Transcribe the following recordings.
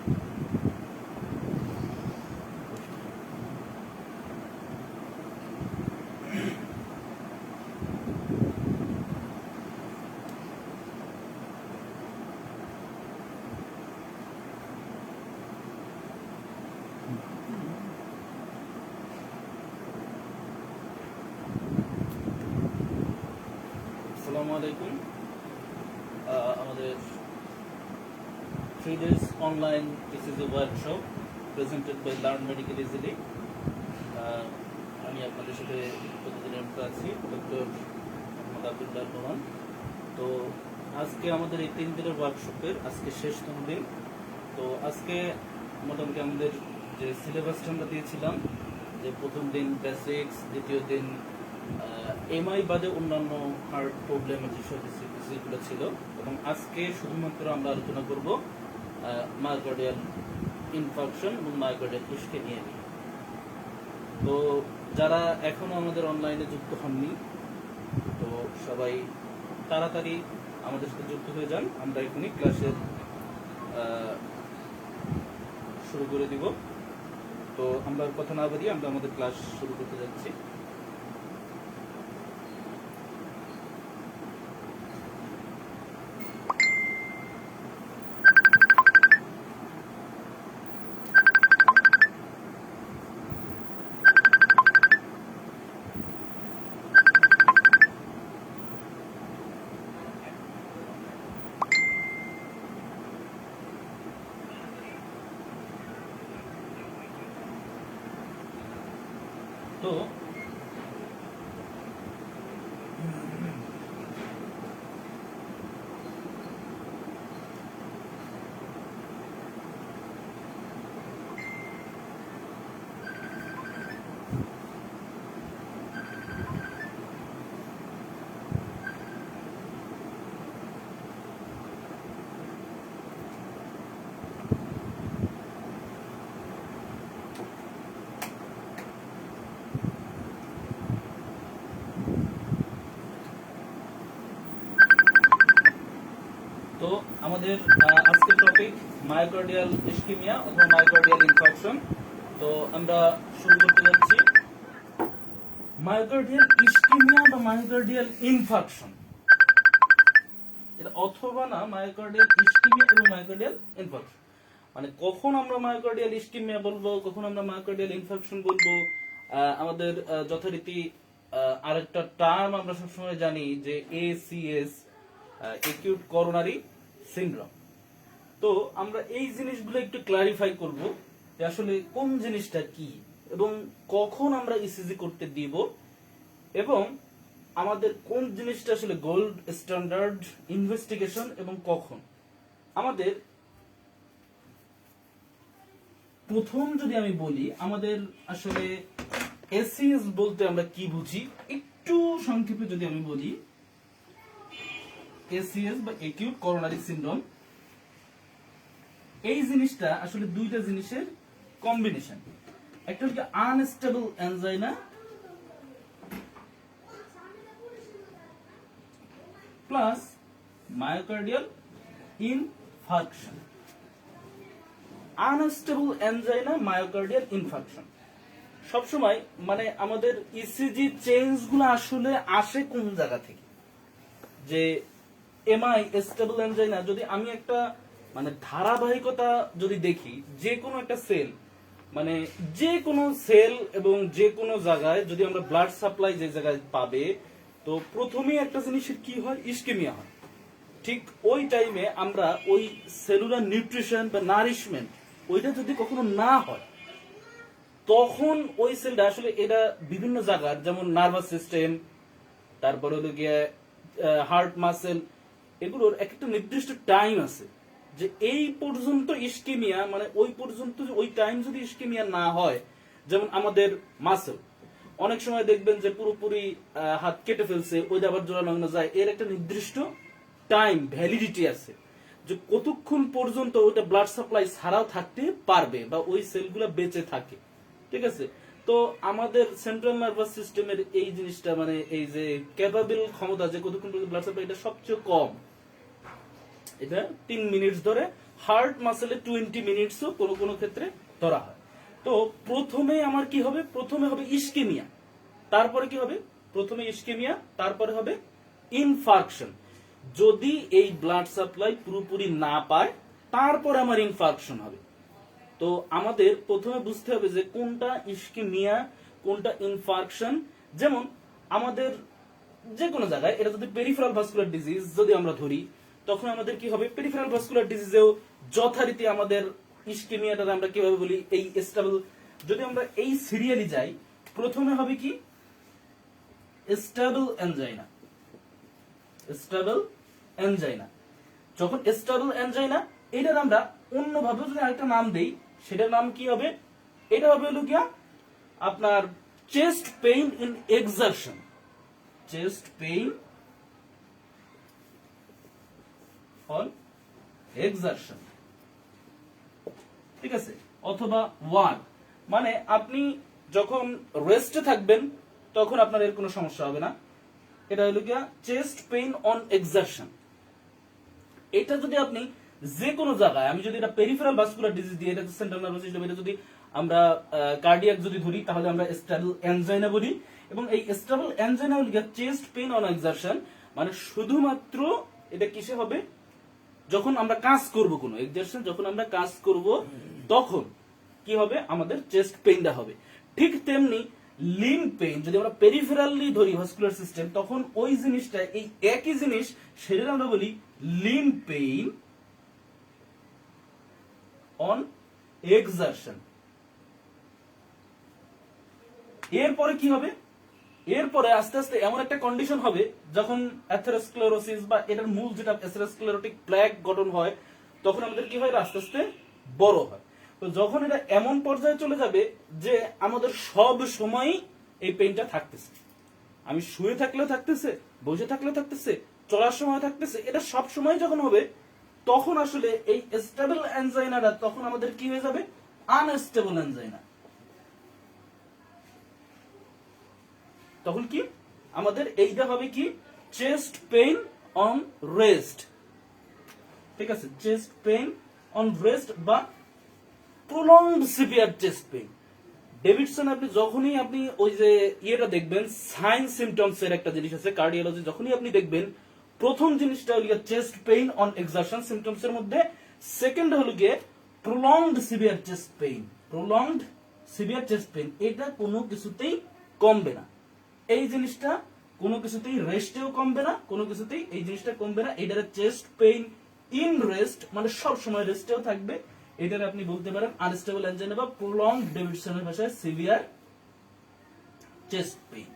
আসসালামু আলাইকুম। আমাদের 3 days online ECG workshop presented by Learn Medical Easily। আমি আপনাদের সাথে প্রতিদিনের মতো আছি ডক্টর মোহাম্মদ আব্দুল্লাহ রহমান। তো আজকে আমাদের এই 3 দিনের ওয়ার্কশপের আজকে শেষতম দিন। তো আজকে মোটামুটি আমাদের যে সিলেবাসটা আমরা দিয়েছিলাম, যে প্রথম দিন বেসিক্স, দ্বিতীয় দিন এমআই বাদে অন্যান্য হার্ট প্রবলেমের যেগুলো ছিল, এবং আজকে শুধুমাত্র আমরা আলোচনা করব মায়োকার্ডিয়াল ইনফার্কশন এবং মায়োকার্ডিয়াল ইসকেমিয়া নিয়ে। তো যারা এখনো আমাদের অনলাইনে যুক্ত হননি, তো সবাই তাড়াতাড়ি আমাদের সাথে যুক্ত হয়ে যান। আমরা এখনই ক্লাসের শুরু করে দিব। তো আমরা কথা না বাড়িয়ে আমরা আমাদের ক্লাস শুরু করতে যাচ্ছি। তো তো আমাদের আজকের টপিক মায়োকার্ডিয়াল ইসকেমিয়া অথবা মায়োকার্ডিয়াল ইনফার্কশন। তো আমরা শুরু করতে যাচ্ছি। মায়োকার্ডিয়াল ইসকেমিয়া বা মায়োকার্ডিয়াল ইনফার্কশন, এটা অথবা না মায়োকার্ডিয়াল ইসকেমিয়া এবং মায়োকার্ডিয়াল ইনফার্কশন, মানে কখন আমরা মায়োকার্ডিয়াল ইসকেমিয়া বলবো, কখন আমরা মায়োকার্ডিয়াল ইনফার্কশন বলবো। আমাদের যথারীতি আরেকটা টার্ম আমরা সবসময় জানি যে ACS, অ্যাকিউট করোনারি সিনড্রোম। তো আমরা এই জিনিসগুলো একটু ক্লারিফাই করব যে আসলে কোন জিনিসটা কি এবং কখন আমরা ইসিজি করতে দিব, এবং আমাদের কোন জিনিসটা আসলে গোল্ড স্ট্যান্ডার্ড ইনভেস্টিগেশন এবং কখন। আমাদের প্রথম যদি আমি বলি, আমাদের আসলে এসিএস বলতে আমরা কি বুঝি একটু সংক্ষেপে যদি আমি বলি, ACS বা অ্যাকিউট করোনারি সিনড্রোম, এই জিনিসটা আসলে দুইটা জিনিসের কম্বিনেশন। একটা হচ্ছে unstable angina plus myocardial infarction. Unstable angina, myocardial infarction সবসময় মানে আমাদের ইসিজি চেঞ্জগুলো আসলে আসে কোন জায়গা থেকে, যে এমআই স্টেবল অ্যানজাইনা যদি আমি একটা মানে ধারাবাহিকতা যদি দেখি, যে কোনো একটা সেল, মানে যে কোনো সেল এবং যে কোনো জায়গায় যদি আমরা ব্লাড সাপ্লাই যে জায়গায় পাবে, তো প্রথমেই একটা জিনিসের কি হয়, ইসকেমিয়া হয়। ঠিক ওই টাইমে আমরা ওই সেলুলার নিউট্রিশন বা নারিশমেন্ট ওইটা যদি কখনো না হয়, তখন ওই সেলটা আসলে এটা বিভিন্ন জায়গার, যেমন নার্ভাস সিস্টেম, তারপরে হলো গিয়ে হার্ট মাসেল, এগুলোর একটা নির্দিষ্ট টাইম আছে যে এই পর্যন্ত ইসকেমিয়া, মানে ওই পর্যন্ত ওই টাইম যদি ইসকেমিয়া না হয়, যেমন আমাদের মাসেল অনেক সময় দেখবেন যে পুরোপুরি হাত কেটে ফেলছে, ওইটা আবার জোড়া লাগানো যায়, এর একটা নির্দিষ্ট টাইম ভ্যালিডিটি আছে যে কতক্ষণ পর্যন্ত ওইটা ব্লাড সাপ্লাই ছাড়াও থাকতে পারবে বা ওই সেলগুলো বেঁচে থাকে। ঠিক আছে, তো আমাদের সেন্ট্রাল নার্ভাস সিস্টেমের এই জিনিসটা, মানে এই যে ক্যাপাবল ক্ষমতা যে কতক্ষণ পর্যন্ত ব্লাড সাপ্লাই, এটা সবচেয়ে কম। এটা 3 মিনিট ধরে হার্ট মাসেলে 20 মিনিটসও কোনো কোনো ক্ষেত্রে ধরা হয়। তো প্রথমে আমার কি হবে, প্রথমে হবে ইস্কেমিয়া, তারপরে কি হবে, প্রথমে ইস্কেমিয়া তারপরে হবে ইনফার্কশন। যদি এই ব্লাড সাপ্লাই পুরোপুরি না পায় তারপরে আমার ইনফার্কশন হবে। তো আমাদের প্রথমে বুঝতে হবে যে কোনটা ইস্কেমিয়া কোনটা ইনফার্কশন। যেমন আমাদের যে কোনো জায়গায় এটা যদি পেরিফেরাল ভাস্কুলার ডিজিজ যদি আমরা ধরি, তখন আমাদের কি হবে, পেরিফেরাল ভাস্কুলার ডিজিজেও যথারীতি আমাদের ইস্কেমিয়াটা আমরা কিভাবে বলি, এই স্টেবল, যদি আমরা এই সিরিয়ালি যাই, প্রথমে হবে কি স্টেবল এনজাইনা, স্টেবল এনজাইনা। যখন স্টেবল এনজাইনা, এটার আমরা অন্যভাবে যদি আরেকটা নাম দেই, সেটার নাম কি হবে, এটা হবে হলো গিয়া আপনার chest pain in exertion, chest pain on exertion, ঠিক আছে, অথবা ওয়ান, মানে আপনি যখন রেস্টে থাকবেন তখন আপনার এর কোনো সমস্যা হবে না। এটা হলো গিয়া চেস্ট পেইন অন এক্সারশন। এটা যদি আপনি যে কোনো জায়গায়, আমি যদি এটা পেরিফেরাল ভাস্কুলার ডিজিজ দিয়ে, এটা সেন্ট্রাল নার্ভাস সিস্টেম, এটা যদি আমরা কার্ডিয়াক যদি ধরি, তাহলে আমরা স্টেবল এনজাইনা বলি। এবং এই স্টেবল এনজাইনা হলো গিয়া চেস্ট পেইন অন এক্সারশন, মানে শুধুমাত্র এটা কিসে হবে, যখন আমরা কাজ করব, কোনো এক্সারশন যখন আমরা কাজ করব তখন কি হবে, আমাদের চেস্ট পেইনটা হবে। ঠিক তেমনি লিম পেইন যদি আমরা পেরিফেরালি ধরি ভাস্কুলার সিস্টেম, তখন ওই জিনিসটা, এই একই জিনিস, সেটা আমরা বলি লিম পেইন অন এক্সারশন। এরপরে কি হবে, এরপরে আস্তে আস্তে এমন একটা কন্ডিশন হবে যখন অ্যাথেরোস্ক্লেরোসিস বা এটার মূল যেটা অ্যাথেরোস্ক্লেরোটিক প্ল্যাক গঠন হয়, তখন আমাদের কি হয়, আস্তে আস্তে বড় হয়। তো যখন এটা এমন পর্যায়ে চলে যাবে যে আমাদের সব সময় এই পেইনটা থাকতেছে, আমি শুয়ে থাকলেও থাকতেছে, বসে থাকলেও থাকতেছে, চলার সময় থাকতেছে, এটা সব সময় যখন হবে, তখন আসলে এই স্টেবল এনজাইনাটা তখন আমাদের কি হয়ে যাবে, আনস্টেবল এনজাইনা। তখন কি আমাদের এইটা হবে কি, চেস্ট পেইন অন রেস্ট, ঠিক আছে, চেস্ট পেইন অন রেস্ট বা prolonged severe chest pain. Davidson আপনি যখনই আপনি ওই যে ইয়েটা দেখবেন, সাইন সিমটমস এর একটা জিনিস আছে কার্ডিওলজি, যখনই আপনি দেখবেন প্রথম জিনিসটা হলো chest pain on exertion symptoms এর মধ্যে, সেকেন্ড হলো গিয়ে prolonged severe chest pain, prolonged severe chest pain. এটা কোনো কিছুতেই কমবে না, এই জিনিসটা কোনো কিছুতেই রেস্টেও কমবে না, কোনো কিছুতেই এই জিনিসটা কমবে না। এটার চেস্ট পেইন ইন রেস্ট, মানে সব সময় রেস্টেও থাকবে। এটার আপনি বলতে পারেন আনস্টেবল এনজাইনা বা প্রলংড, ডেভিডসনের ভাষায় সিভিয়ার চেস্ট পেইন।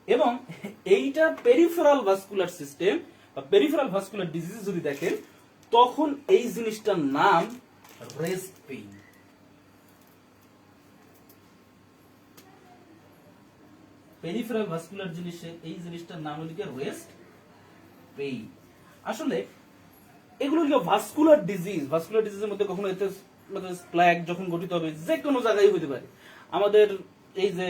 এবং এইটা পেরিফেরাল ভাস্কুলার সিস্টেম বা পেরিফেরাল ভাস্কুলার ডিজিজ যদি দেখেন, তখন এই জিনিসটার নাম রেস্ট পেইন। পেরিফেরাল ভাস্কুলার জিনিসে এই জিনিসটার নাম হলো রেস্ট পেইন। আসলে এগুলো হলো ভাস্কুলার ডিজিজ। ভাস্কুলার ডিজিজের মধ্যে কখনো এতে প্ল্যাক যখন গঠিত হবে, যে কোনো জায়গায় হতে পারে, আমাদের এই যে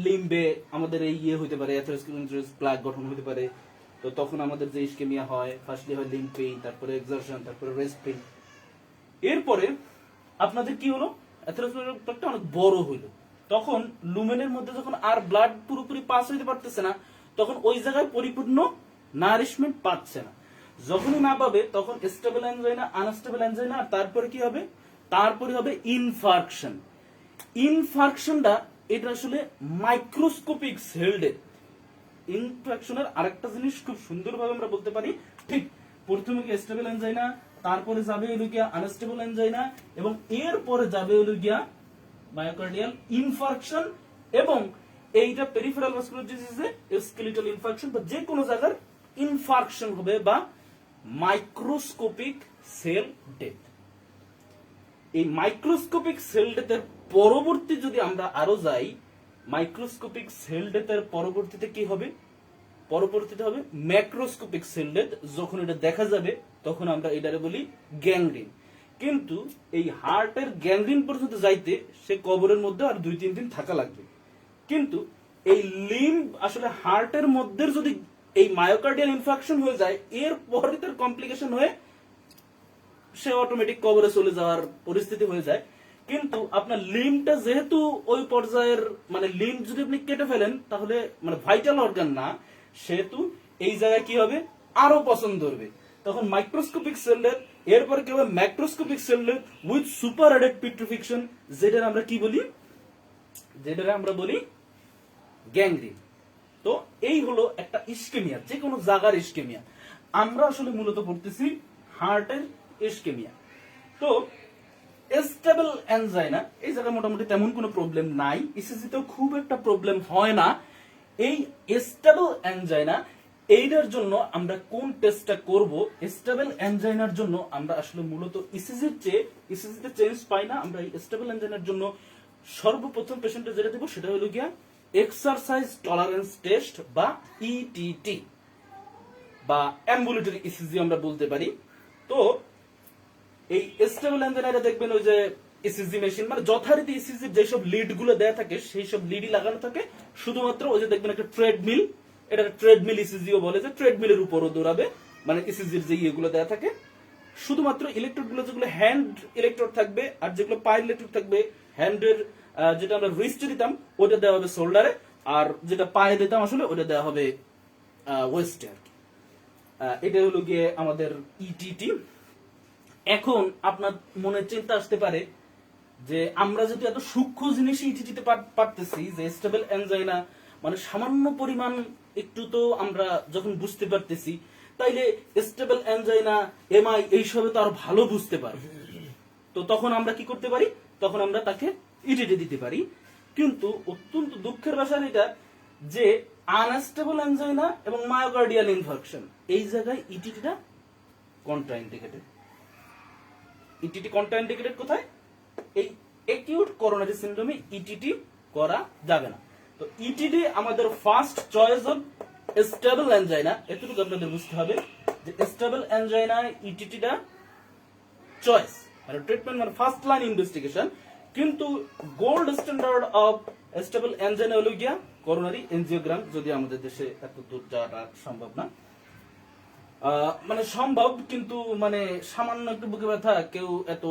লিম্বে আমাদের এই ইয়ে হতে পারে, অ্যাথেরোস্ক্লেরোটিক প্ল্যাক গঠন হতে পারে। তো তখন আমাদের যে ইস্কেমিয়া হয়, ফার্স্টলি হয় লিম্ব পেইন, তারপরে এক্সারশন, তারপরে রেস্ট পেইন। এরপরে আপনাদের কি হলো, অ্যাথেরোস্ক্লেরোটিক প্ল্যাকটা অনেক বড় হইলো, তখন লুমেনের মধ্যে যখন আর ব্লাড পুরোপুরি পাস হইতে পারতেছে না, তখন ওই জায়গায় পরিপূর্ণ নারিশমেন্ট পাচ্ছে না। যখনই না পাবে তখন স্টেবল এনজাইনা, আনস্টেবল এনজাইনা, আর তারপরে কি হবে, তারপরে হবে ইনফার্কশন। ইনফার্কশনটা এটা আসলে মাইক্রোস্কোপিক সেল ডেথ। ইনফার্কশনের আরেকটা জিনিস খুব সুন্দরভাবে আমরা বলতে পারি, ঠিক প্রথমে কি স্টেবল এনজাইনা, তারপরে যাবে হলো গিয়া আনস্টেবল এনজাইনা, এবং এরপরে যাবে হলো গিয়া মায়োকার্ডিয়াল ইনফার্কশন। এবং এইটা পেরিফেরাল ভাস্কুলার ডিজিজে স্কেলিটাল ইনফার্কশন বা যে কোনো জায়গার ইনফার্কশন হবে বা মাইক্রোস্কোপিক সেল ডেথ। এই মাইক্রোস্কোপিক সেল ডেথের পরবর্তী যদি আমরা আরো যাই, মাইক্রোস্কোপিক সেল ডেথের পরবর্তীতে কি হবে, পরবর্তীতে হবে ম্যাক্রোস্কোপিক সেল ডেথ। যখন এটা দেখা যাবে তখন আমরা এটারে বলি গ্যাংগ্রিন। কিন্তু এই হার্টের গ্যাংগ্রিন পর্যন্ত যাইতে সে কবরের মধ্যে আর 2-3 দিন থাকা লাগবে। কিন্তু এই লিম্ব আসলে হার্টের মধ্যে যদি এই মায়োকার্ডিয়াল ইনফার্কশন হয়ে যায়, এর পরে তার কমপ্লিকেশন হয়ে সে অটোমেটিক কবরে চলে যাওয়ার পরিস্থিতি হয়ে যায়। কিন্তু আপনার লিম্বটা যেহেতু ওই পর্যায়ের, মানে লিম্ব যদি আপনি কেটে ফেলেন তাহলে মানে ভাইটাল অর্গান না, সেহেতু এই জায়গায় কি হবে, আরো পছন্দ ধরবে। তখন মাইক্রোস্কোপিক সেললের, এরপরে কি হবে, ম্যাক্রোস্কোপিক সেললের উইথ সুপার অ্যাডেড পিট্রিফিকশন, যেটা আমরা কি বলি, যেটা আমরা বলি গ্যাংগ্রিন। তো এই হলো একটা ইস্কেমিয়া, যে কোনো জায়গার ইস্কেমিয়া। আমরা আসলে মূলত পড়তেছি হার্টের ইস্কেমিয়া। তো স্টেবল অ্যানজাইনা, এই জায়গায় মোটামুটি তেমন কোনো প্রবলেম নাই, ইসিজিতেও খুব একটা প্রবলেম হয় না। এই স্টেবল অ্যানজাইনা, এইটার জন্য আমরা কোন টেস্টটা করব? স্টেবল অ্যানজাইনার জন্য আমরা আসলে মূলত ইসিজির চেয়ে, ইসিজিতে চেঞ্জ পাই না, আমরা এই স্টেবল অ্যানজাইনার জন্য সর্বপ্রথম পেশেন্টে যেটা দেব সেটা হলো গিয়া এক্সারসাইজ টলারেন্স টেস্ট বা ইটিটি বা অ্যাম্বুলেটরি ইসিজি আমরা বলতে পারি। তো এই স্টেবল অ্যানজাইনারে দেখবেন ওই যে ইসিজি মেশিন, মানে যথারীতি ইসিজির যেসব লিড গুলো দেয়া থাকে সেই সব লিডই লাগানো থাকে, শুধুমাত্র ওই যে দেখবেন একটা ট্রেডমিল, এটা ট্রেডমিল ইসিজিও বলে, যে ট্রেডমিলের উপরও দৌড়াবে, মানে ইসিজির যে ইয়েগুলো দেয়া থাকে। শুধুমাত্র ইলেকট্রোড গুলো যেগুলো হ্যান্ড ইলেকট্রোড থাকবে, আর যেগুলো পায়ের ইলেকট্রোড থাকবে হ্যান্ডের, যেটা আমরা রিস্টে দিতাম ওটা দেওয়া হবে শোল্ডারে, আর যেটা পায়ে দিতাম আসলে ওটা দেওয়া হবে ওয়েস্টে আর কি। এটা হলো গিয়ে আমাদের ইটিটি। এখন আপনার মনে চিন্তা আসতে পারে যে আমরা যদি এত সূক্ষ্ম জিনিস ইটিটিতে পারতেছি, যে স্টেবল অ্যানজাইনা মানে সামান্য পরিমাণ একটু তো আমরা যখন বুঝতে পারতেছি, তাইলে স্টেবল অ্যানজাইনা, এমআই এইসবে তো আরো ভালো বুঝতে পারবো। তো তখন আমরা কি করতে পারি, তখন আমরা তাকে ইটিটি দিতে পারি। কিন্তু অত্যন্ত দুঃখের বিষয় এটা যে আনস্টেবল অ্যানজাইনা এবং মায়োকার্ডিয়াল ইনফার্কশন, এই জায়গায় ইটিটিটা কন্ট্রাইন্ডিকেটেড। ইটিটি কন্ট্রাইন্ডিকেটেড কোথায়? এই অ্যাকিউট করোনারি সিনড্রোমে ইটিটি করা যাবে না। তো ইটিটি আমাদের first choice of stable angina, এতটুকু আপনাদের বুঝতে হবে যে স্টেবল অ্যানজাইনা ইটিটিটা চয়েস, মানে ট্রিটমেন্ট, মানে ফার্স্ট লাইন ইনভেস্টিগেশন। কিন্তু gold standard of stable angina হলো গিয়া করোনারি এনজিওগ্রাম, যদি আমাদের দেশে এত দূর যাওয়াটা সম্ভব না, মানে সম্ভব কিন্তু মানে সামান্য একটু বুকে ব্যথা, কেউ এত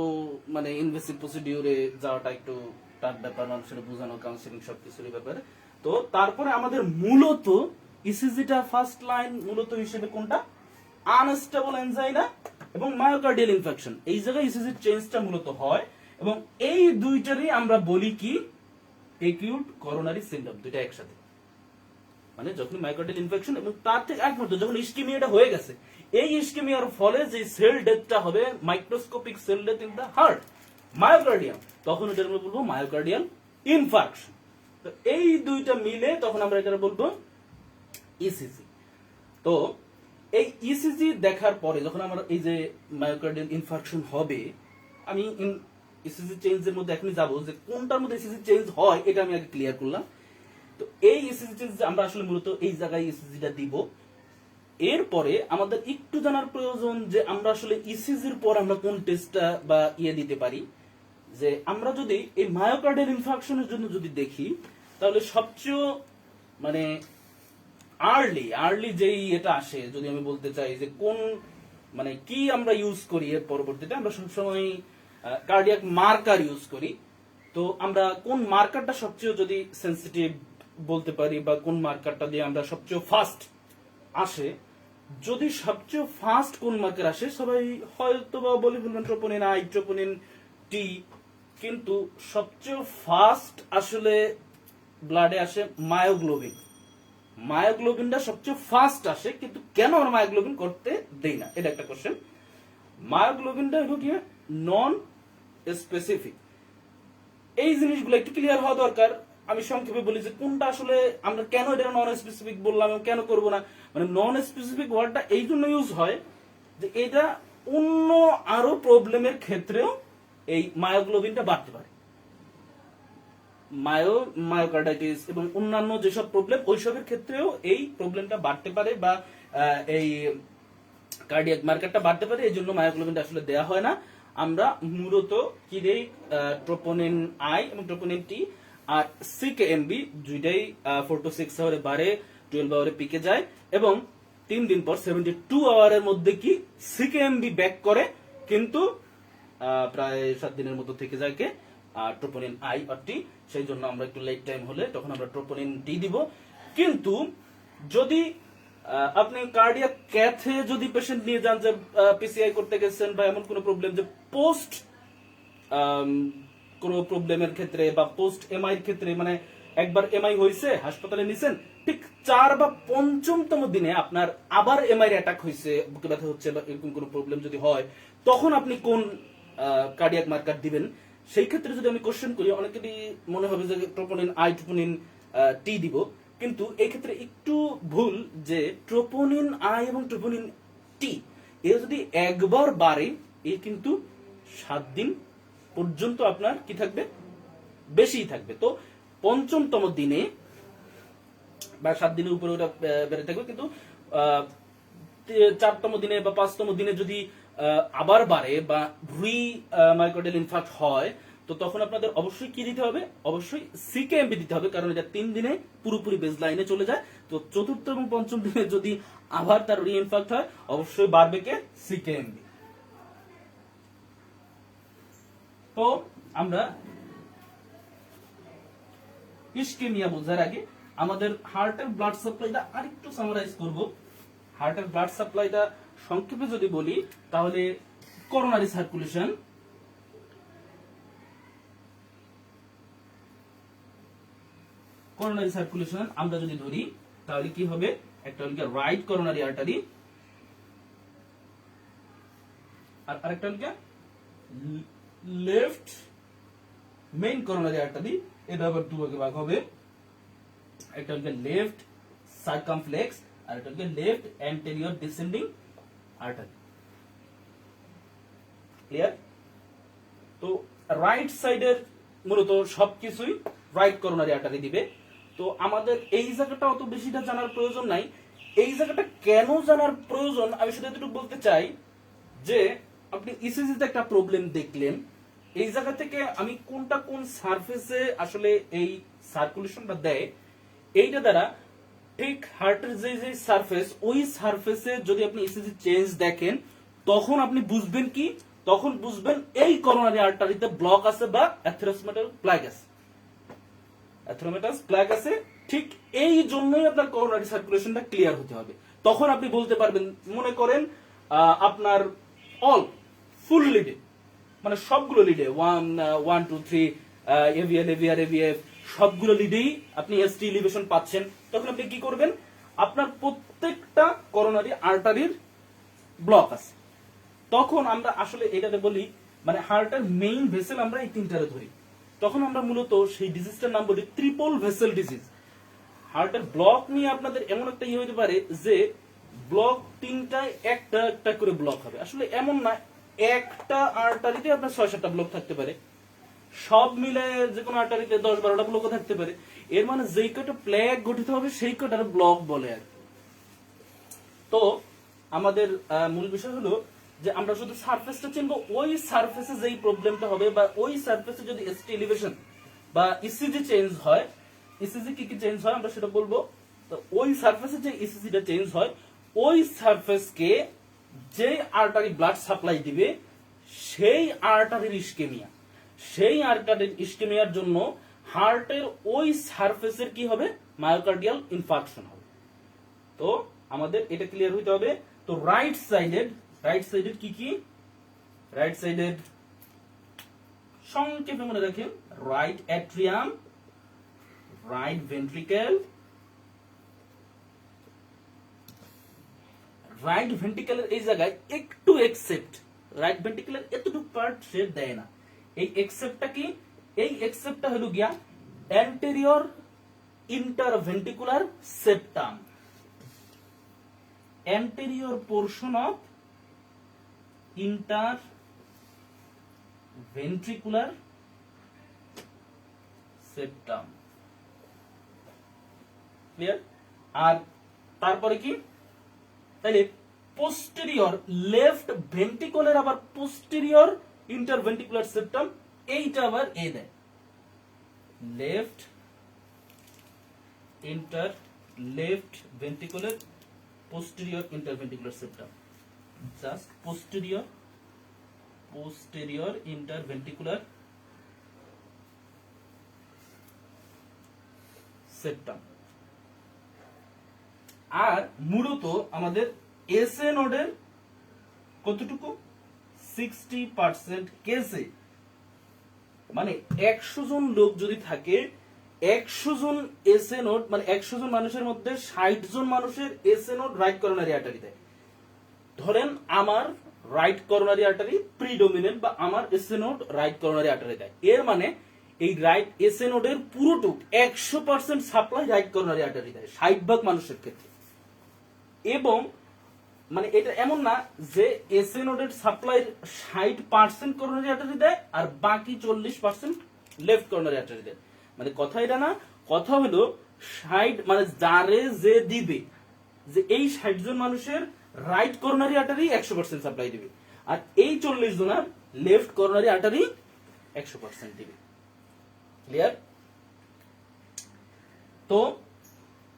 মানে ইনভেসিভ প্রসিডিউরে যাওয়াটা একটু টাফ ব্যাপার, মানুষের বোঝানো, কাউন্সিলিং সবকিছুরই ব্যাপারে। তো তারপরে আমাদের মূলত ইসিজিটা ফার্স্ট লাইন মূলত হিসেবে কোনটা, আনস্টেবল অ্যানজাইনা এবং মায়োকার্ডিয়াল ইনফেকশন, এই জায়গায় ইসিজির চেঞ্জটা মূলত হয়। এবং এই দুইটারই আমরা বলি কি অ্যাকিউট করোনারি সিনড্রোম, দুইটা একসাথে। মানে যখন মায়োকার্ডিয়াল ইনফেকশন এবং তার ঠিক এক মুহূর্ত যখন ইস্কেমিয়াটা হয়ে গেছে, এই ইস্কেমিয়ার ফলে যে সেল ডেথটা হবে, microscopic sell death in the heart, myocardium, তখন এটা আমরা বলবো মায়োকার্ডিয়াল ইনফার্কশন। তো এই দুইটা মিলে তখন আমরা এটা বলবো ইসিজি। তো এই ইসিজি দেখার পরে যখন আমরা এই যে মায়োকার্ডিয়াল ইনফার্কশন হবে, আমি ইসিজি চেঞ্জের মধ্যে এখনই যাবো যে কোনটার মধ্যে ইসিজি চেঞ্জ হয়, এটা আমি আগে ক্লিয়ার করলাম। তো এই ইসিজি চেঞ্জ আমরা আসলে মূলত এই জায়গায় ইসিজিটা দিব। এরপরে আমাদের একটু জানার প্রয়োজন যে আমরা আসলে ইসিজির পর আমরা কোন টেস্টটা বা ইয়ে দিতে পারি। যে আমরা যদি এই মায়োকার্ডিয়াল ইনফার্কশনের জন্য যদি দেখি, তাহলে সবচেয়ে মানে আর্লি যেই এটা আসে, যদি আমি বলতে চাই যে কোন মানে কি আমরা ইউজ করি, এর পরবর্তীতে আমরা সবসময় কার্ডিয়াক মার্কার ইউজ করি। তো আমরা কোন মার্কারটা সবচেয়ে যদি সেন্সিটিভ বলতে পারি, বা কোন মার্কারটা দিয়ে আমরা সবচেয়ে ফাস্ট আসে, যদি সবচেয়ে ফাস্ট কোন মার্কার আসে, সবাই হয়তো বা বলে বলবেন ট্রোপোনিন আই, ট্রোপোনিন টি, কিন্তু সবচেয়ে ফাস্ট আসলে ব্লাডে আসে মায়োগ্লোবিন। মায়োগ্লোবিনটা সবচেয়ে ফাস্ট আসে, কিন্তু কেন আমরা মায়োগ্লোবিন করতে দেই না, এটা একটা কোশ্চেন। মায়োগ্লোবিনটা হলো কি নন স্পেসিফিক, এই জিনিসগুলো একটু ক্লিয়ার হওয়া দরকার। আমি সংক্ষেপে বলি যে কোনটা আসলে আমরা কেন এটা নন স্পেসিফিক বললাম, কেন করব না। মানে নন স্পেসিফিক ওয়ার্ডটা এই জন্য ইউজ হয় যে এটা অন্য আরো প্রবলেমের ক্ষেত্রেও এই মায়োগ্লোবিনটা বাড়তে পারে, মায়োকার্ডাইটিস এবং অন্যান্য যেসব প্রবলেম ওইসবের ক্ষেত্রেও এই প্রবলেমটা বাড়তে পারে, বা এই কার্ডিয়াক মার্কারটা বাড়তে পারে, এই জন্য মায়োগ্লোবিনটা আসলে দেয়া হয় না। আমরা মূলত কি দেই, ট্রোপোনিন আই এবং ট্রোপোনিন টি আর সিকেএমবি, দুইটাই 4 to 6 আওয়ারে বাড়ে, 12 আওয়ারে পিকে যায়, এবং 3 দিন পর 72 আওয়ারের মধ্যে কি সিকেএমবি ব্যাক করে, কিন্তু প্রায় 7 দিনের মতো থেকে যায় কে ট্রোপোনিন আই আর টি। সেই জন্য আমরা একটু লেট টাইম হলে তখন আমরা ট্রোপোনিন টি দিব। কিন্তু যদি আপনি কার্ডিয়াক ক্যাথে যদি পেশেন্ট নিয়ে যান যে পিসিআই করতে গেছেন বা এমন কোনো প্রবলেম যে পোস্ট কোনো প্রবলেমের ক্ষেত্রে বা পোস্ট এমআই এর ক্ষেত্রে, মানে একবার এমআই হয়েছে হাসপাতালে নিছেন, ঠিক 4 বা 5তম দিনে আপনার আবার এমআই অ্যাটাক হয়েছে, বুকে ব্যথা হচ্ছে বা এরকম কোনো প্রবলেম যদি হয়, তখন আপনি কোন কার্ডিয়াক মার্কার দিবেন? সেই ক্ষেত্রে যদি আমি কোশ্চেন করি, অনেকেরই মনে হবে যে ট্রোপোনিন আই ট্রোপোনিন টি দিব, কিন্তু এই ক্ষেত্রে একটু ভুল। যে ট্রোপোনিন আই এবং ট্রোপোনিন টি এ যদি একবার বাড়ে, এ কিন্তু 7 দিন পর্যন্ত আপনার কি থাকবে, বেশিই থাকবে। তো 5তম দিনে বা 7 দিনের উপরে ওটা বেড়ে থাকবে, কিন্তু 4তম দিনে বা 5তম দিনে যদি আবার বাড়ে বা রি মায়োকার্ডিয়াল ইনফার্ক্ট হয়, তো তখন আপনাদের অবশ্যই কি দিতে হবে, অবশ্যই সিকেএমবি দিতে হবে, কারণ এটা 3 দিনে পুরোপুরি বেস লাইনে চলে যায়। তো 4র্থ এবং 5ম দিনে যদি আবার তার রি ইনফার্ক্ট হয়, অবশ্যই বাড়বে কে, সিকেএমবি। তো আমরা ইসকেমিয়া বোঝার আগে আমাদের হার্টের ব্লাড সাপ্লাইটা আরেকটু সামারাইজ করব। হার্টের ব্লাড সাপ্লাইটা সংক্ষেপে যদি বলি, তাহলে করোনারি সার্কুলেশন, আমরা যদি ধরি তাহলে কি হবে, একটা হলো রাইট করোনারি আর্টারি আর আরেকটা হলো লেফট মেইন করোনারি আর্টারি। এটা আবার দুভাগে ভাগ হবে, একটা হলো লেফট সার্কামফ্লেক্স আর একটা হলো left anterior descending artery. Clear? তো রাইট সাইডের মূলত সবকিছুই রাইট করোনারি আর্টারি দিবে। তো আমাদের এই জায়গাটা অত বেশিটা জানার প্রয়োজন নাই। এই জায়গাটা কেন জানার প্রয়োজন আমি শুধু এতটুকু বলতে চাই যে আপনি ইসিজিতে একটা প্রবলেম দেখলেন, এই জায়গা থেকে আমি কোনটা কোন সারফেসে আসলে এই সার্কুলেশনটা দেয়, এইটা দ্বারা ঠিক হার্টের যে যে সারফেস, ওই সারফেসে যদি আপনি ইসিজি চেঞ্জ দেখেন, তখন আপনি বুঝবেন কি, তখন বুঝবেন এই করোনারি আর্টারিতে ব্লক আছে বা অ্যাথেরোসমেটাল প্লাগ আছে। অ্যাথেরোমেটাস প্লাগ আছে, ঠিক এই জন্যই আপনার করোনারি সার্কুলেশনটা ক্লিয়ার হতে হবে। তখন আপনি বলতে পারবেন, মনে করেন আপনার অল ফুল লিডে, মানে সবগুলো লিডে 1 1 2 3 এভিএল এভিআর এভিএফ সবগুলো লিডেই আপনি এসটি এলিভেশন পাচ্ছেন, তখন আপনি কি করবেন, আপনার প্রত্যেকটা করোনারি আর্টারির ব্লক আছে। তখন আমরা আসলে এটাতে বলি, মানে হার্টের মেইন ভেসেল আমরা এই তিনটারে ধরি, তখন আমরা মূলত সেই ডিজিজটার নাম বলি ট্রিপল ভেসেল ডিজিজ। হার্টের ব্লক নিয়ে আপনাদের এমন একটা ইয়ে হতে পারে যে ব্লক তিনটায় একটা একটা করে ব্লক হবে, আসলে এমন না, একটা আর্টারিতে আপনার 6-7টা ব্লক থাকতে পারে, সব মিলে যে কোনো আর্টারিতে 10-12টা ব্লক থাকতে পারে। এর মানে যেই কটা প্লেগ গঠিত হবে সেই কটার ব্লক বলে আর। তো আমাদের মূল বিষয় হলো যে আমরা শুধু সারফেসটা চিনবো, ওই সারফেসে যেই প্রবলেমটা হবে বা ওই সারফেসে যদি এসটি এলিভেশন বা ইসিজি চেঞ্জ হয়, ইসিজি কি কি চেঞ্জ হয় আমরা সেটা বলবো। তো ওই সারফেসে যে ইসিজিটা চেঞ্জ হয়, ওই সারফেসকে যে আর্টারি ব্লাড সাপ্লাই দিবে সেই আর্টারির ইসকেমিয়া, সেই আর্টারির ইসকেমিয়ার জন্য হার্টের ওই সারফেসের কি হবে, মায়োকার্ডিয়াল ইনফার্কশন হবে। তো আমাদের এটা ক্লিয়ার হইতে হবে। তো রাইট সাইডের কি কি, রাইট সাইডের সংক্ষেপে মনে রাখেন, right atrium, right ventricle, right ভেন্ট্রিকেলের এই জায়গায় একটু এক্সেপ্ট, রাইট ভেন্ট্রিকেলের এতটুকু পার্ট সে দেয় না। এই এক্সেপ্টটা কি, এই এক্সেপ্টটা হলো গিয়া anterior interventricular septum, anterior portion of interventricular septum, clear? আর তারপরে কি, তাহলে পোস্টেরিয়র লেফট ভেন্ট্রিকলের আবার পোস্টেরিয়র ইন্টারভেন্ট্রিকুলার সেপ্টাম, এইটা আবার এ দেয় left ventricular posterior interventricular septum, just posterior posterior interventricular septum. আর মূলত আমাদের এসএ নোডের কতটুকু 60% কেসে, মানে 100 জন লোক যদি থাকে 100 জন এসএ নোড, মানে 100 জন মানুষের মধ্যে 60 জন মানুষের SA node right coronary artery দেয়। ধরেন আমার রাইট করোনারি আর্টারি প্রিডোমিনেন্ট বা আমার SA node right coronary artery দেয়, এর মানে এই রাইট এসএ নোডের পুরোটুক 100% সাপ্লাই রাইট করোনারি আর্টারি দেয় 60% মানুষের ক্ষেত্রে। এবং মানে এটা এমন না যে এসএ নোডের সাপ্লাই 60% করোনারি আর্টারি দেয় আর বাকি 40% লেফট করোনারি আর্টারি দেয়। মানে কথা এটা না, কথা হলো 60 মানে যারে যে দিবে, যে এই 60 জন মানুষের রাইট করোনারি আর্টারি 100% সাপ্লাই দিবে, আর এই 40 জনের লেফট করোনারি আর্টারি 100% দিবে। ক্লিয়ার? তো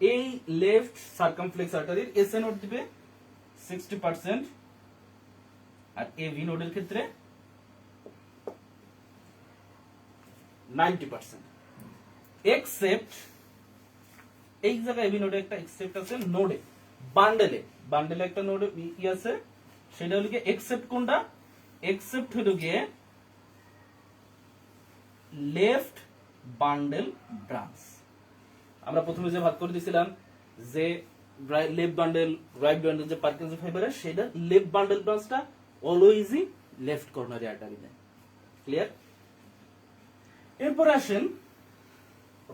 এই লেফট সার্কামফ্লেক্স আর্টারির এসএ নোড দিবে 60% আর এভি নোডের ক্ষেত্রে 90%। এক্সেপ্ট এই জায়গায় এভি নোডে একটা এক্সেপ্ট আছে, নোডে বান্ডেলে একটা নোড ই আছে, সেটা হলো গিয়ে এক্সেপ্ট। কোনটা এক্সেপ্ট হলো গিয়ে লেফট বান্ডেল ব্রাঞ্চ। আমরা প্রথমে যে ভাগ করে দিয়েছিলাম যে লেফট বান্ডেল রাইট বান্ডেল যে পার্কিনসন ফাইবারের, সেটা লেফট বান্ডেল ব্রাঞ্চটা অলওয়েজই লেফট কর্নারি আর্টারি দেয়। ক্লিয়ার? এরপর আসেন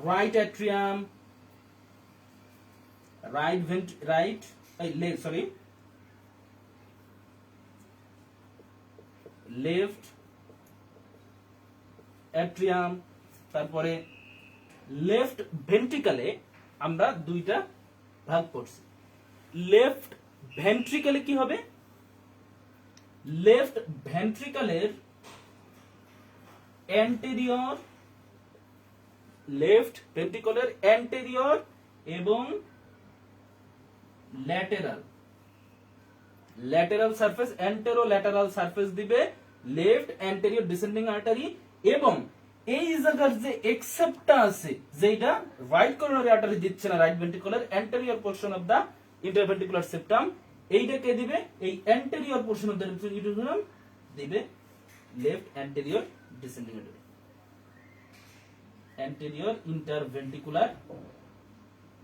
রাইট অ্যাট্রিয়াম, লেফট অ্যাট্রিয়াম, তারপরে লেফট ভেন্ট্রিকলে আমরা দুইটা ভাগ করছি। লেফট ভেন্ট্রিকলে কি হবে? লেফট ভেন্ট্রিকলের অ্যান্টেরিয়র, লেফট ভেন্ট্রিকলের অ্যান্টেরিয়র এবং lateral surface, antero lateral surface দিবে লেফট অ্যান্টেরিয়র ডিসেন্ডিং আর্টারি। এবং এই জায়গার যে এক্সেপ্টটা আছে, যেটা রাইট করোনারি আর্টারি দিচ্ছে না, right ventricular anterior portion of the interventricular septum, এইটা কে দিবে? এই anterior portion of the interventricular দিবে left anterior descending artery, anterior interventricular,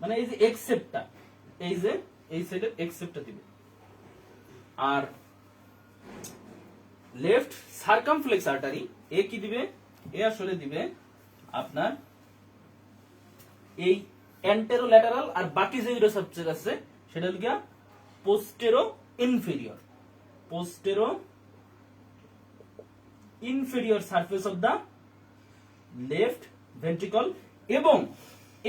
মানে এই যে এক্সেপ্টটা, এই যে এই সাইডের এক্সেপ্টটা দিবে। আর লেফট সার্কামফ্লেক্স আর্টারি এ কি দিবে? এ আসলে দিবে আপনার এই অ্যান্টেরো ল্যাটারাল, আর বাকি যে ইউরোসাবজেক্ট আছে সেটা হলো গিয়া postero inferior surface of the left ventricle. এবং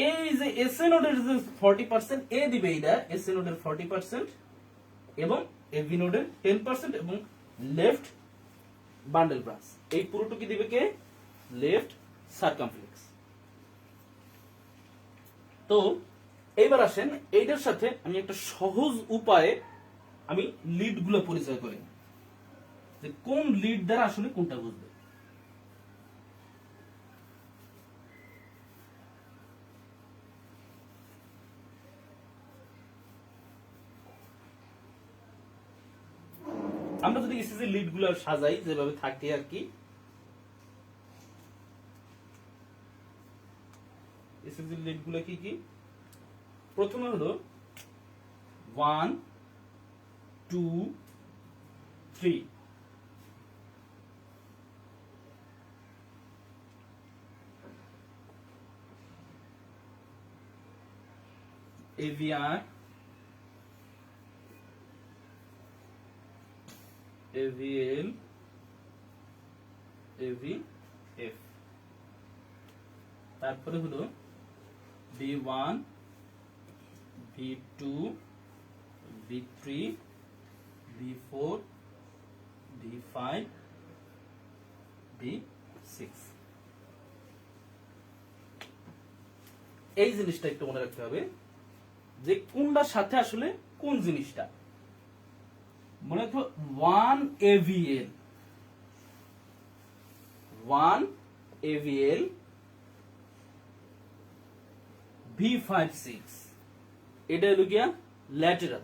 এই যে এসএ নোডের যে 40% এ দিবে, এইটা এসএ নোডের 40% এবং এভি নোডের 10% এবং লেফট বান্ডেল ব্রাঞ্চ এই পুরোটুকু দিবে কে? Left circumflex. তো এইবার আসেন এইটার সাথে আমি একটা সহজ উপায়ে আমি লিড গুলো পরিচয় করি, যে কোন লিড দ্বারা আসলে কোনটা বুঝবে। আমরা যদি ইসিজি লিড গুলো সাজাই যেভাবে থাকে আর কি, ইসিজি লিড গুলো কি কি? প্রথমে হলো 1 2 3, AVR, AVL, AVF। তারপরে হলো V1, V2, V3, V4, V5, V6। এই জিনিসটা একটু মনে রাখতে হবে যে কোনটার সাথে আসলে কোন জিনিসটা। মনে রাখো 1 AVL 1 AVL B56 এটা হলো গিয়া ল্যাটেরাল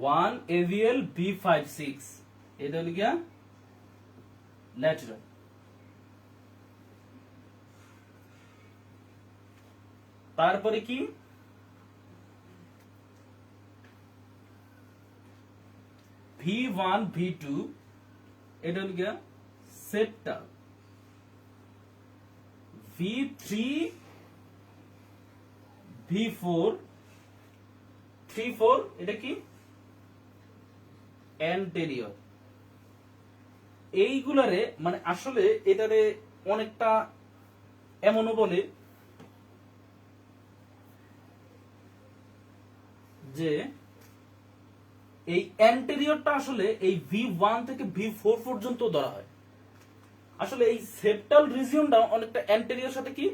1 AVL B56 এটা হলো গিয়া ল্যাটেরাল তারপরে কি V1 V2 এটা হলো গিয়া সেপ্টাল V3 V4 3-4 এটা কি অ্যান্টেরিয়র এইগুলারে মানে আসলে এটারে অনেকটা এমনও বলে যে এই অ্যান্টেরিয়রটা আসলে এই V1 থেকে V4 পর্যন্ত ধরা হয় আসলে এই সেপ্টাল রিজিয়নটা অনেকটা অ্যান্টেরিয়র সাথে কি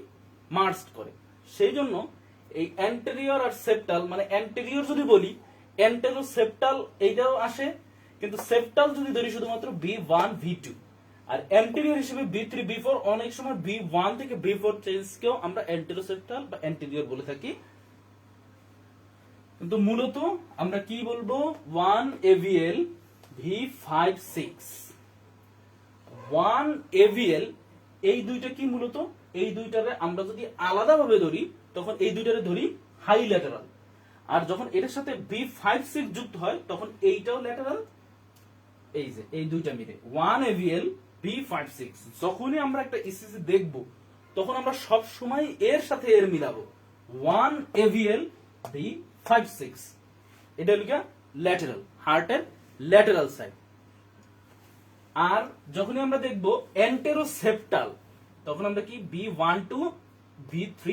মার্জড করে সেই জন্য এই অ্যান্টেরিয়র আর সেপ্টাল মানে অ্যান্টেরিয়র যদি বলি অ্যান্টেরো সেপ্টাল এইটাও আসে কিন্তু সেপ্টাল যদি ধরি শুধুমাত্র V1 V2 আর অ্যান্টেরিয়র হিসেবে B3 B4 অনেক সময় V1 থেকে B4 চেঞ্জকেও আমরা অ্যান্টেরো সেপ্টাল বা অ্যান্টেরিয়র বলে থাকি কিন্তু মূলত আমরা কি বলবো 1 AVL V56 1 AVL এই দুইটা কি মূলত এই দুইটারে আমরা যদি আলাদাভাবে ধরি তখন এই দুইটারে ধরি হাই ল্যাটেরাল আর যখন এটার সাথে B56 যুক্ত হয় তখন এইটাও ল্যাটেরাল এই যে এই দুইটা মিলে 1 AVL B56 যখনই আমরা একটা ইসিজি দেখব তখন আমরা সব সময় এর সাথে এর মিলাবো 1 AVL B56 এটা হলো ল্যাটেরাল হার্টের ল্যাটেরাল সাইড আর যখনই আমরা দেখব অ্যান্টেরোসেপ্টাল তখন আমরা কি B12 B3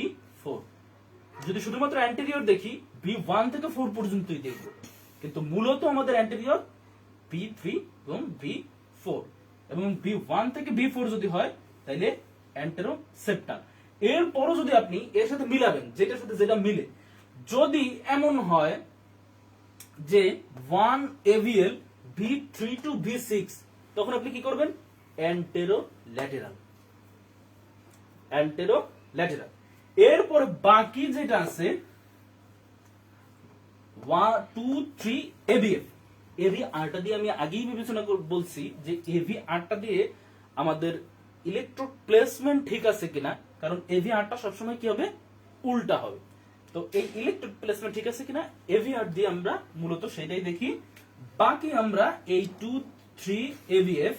4 যদি শুধুমাত্র অ্যান্টেরিয়র দেখি B1 থেকে 4 পর্যন্তই দেখব কিন্তু মূলত আমাদের অ্যান্টেরিয়র B3 এবং B4 এবং B1 থেকে B4 যদি হয় তাহলে অ্যান্টেরোসেপ্টাল এরপরও যদি আপনি এর সাথে মিলাবেন যেটার সাথে যেটা মিলে যদি এমন হয় যে 1 AVL B3 to B6 তখন আপনি কি করবেন অ্যান্টেরোল্যাটেরাল এরপর বাকি যেটা আছে 1 2 3 AVF AVRটা দিয়ে আমি আগেই বিবেচনা বলছি যে AVRটা দিয়ে আমাদের ইলেকট্রোড প্লেসমেন্ট ঠিক আছে কিনা কারণ AVRটা সবসময় কি হবে উল্টা হবে তো এই ইলেকট্রোড প্লেসমেন্ট ঠিক আছে কিনা AVR দিয়ে আমরা মূলত সেটাই দেখি বাকি আমরা এই 2 3 AVF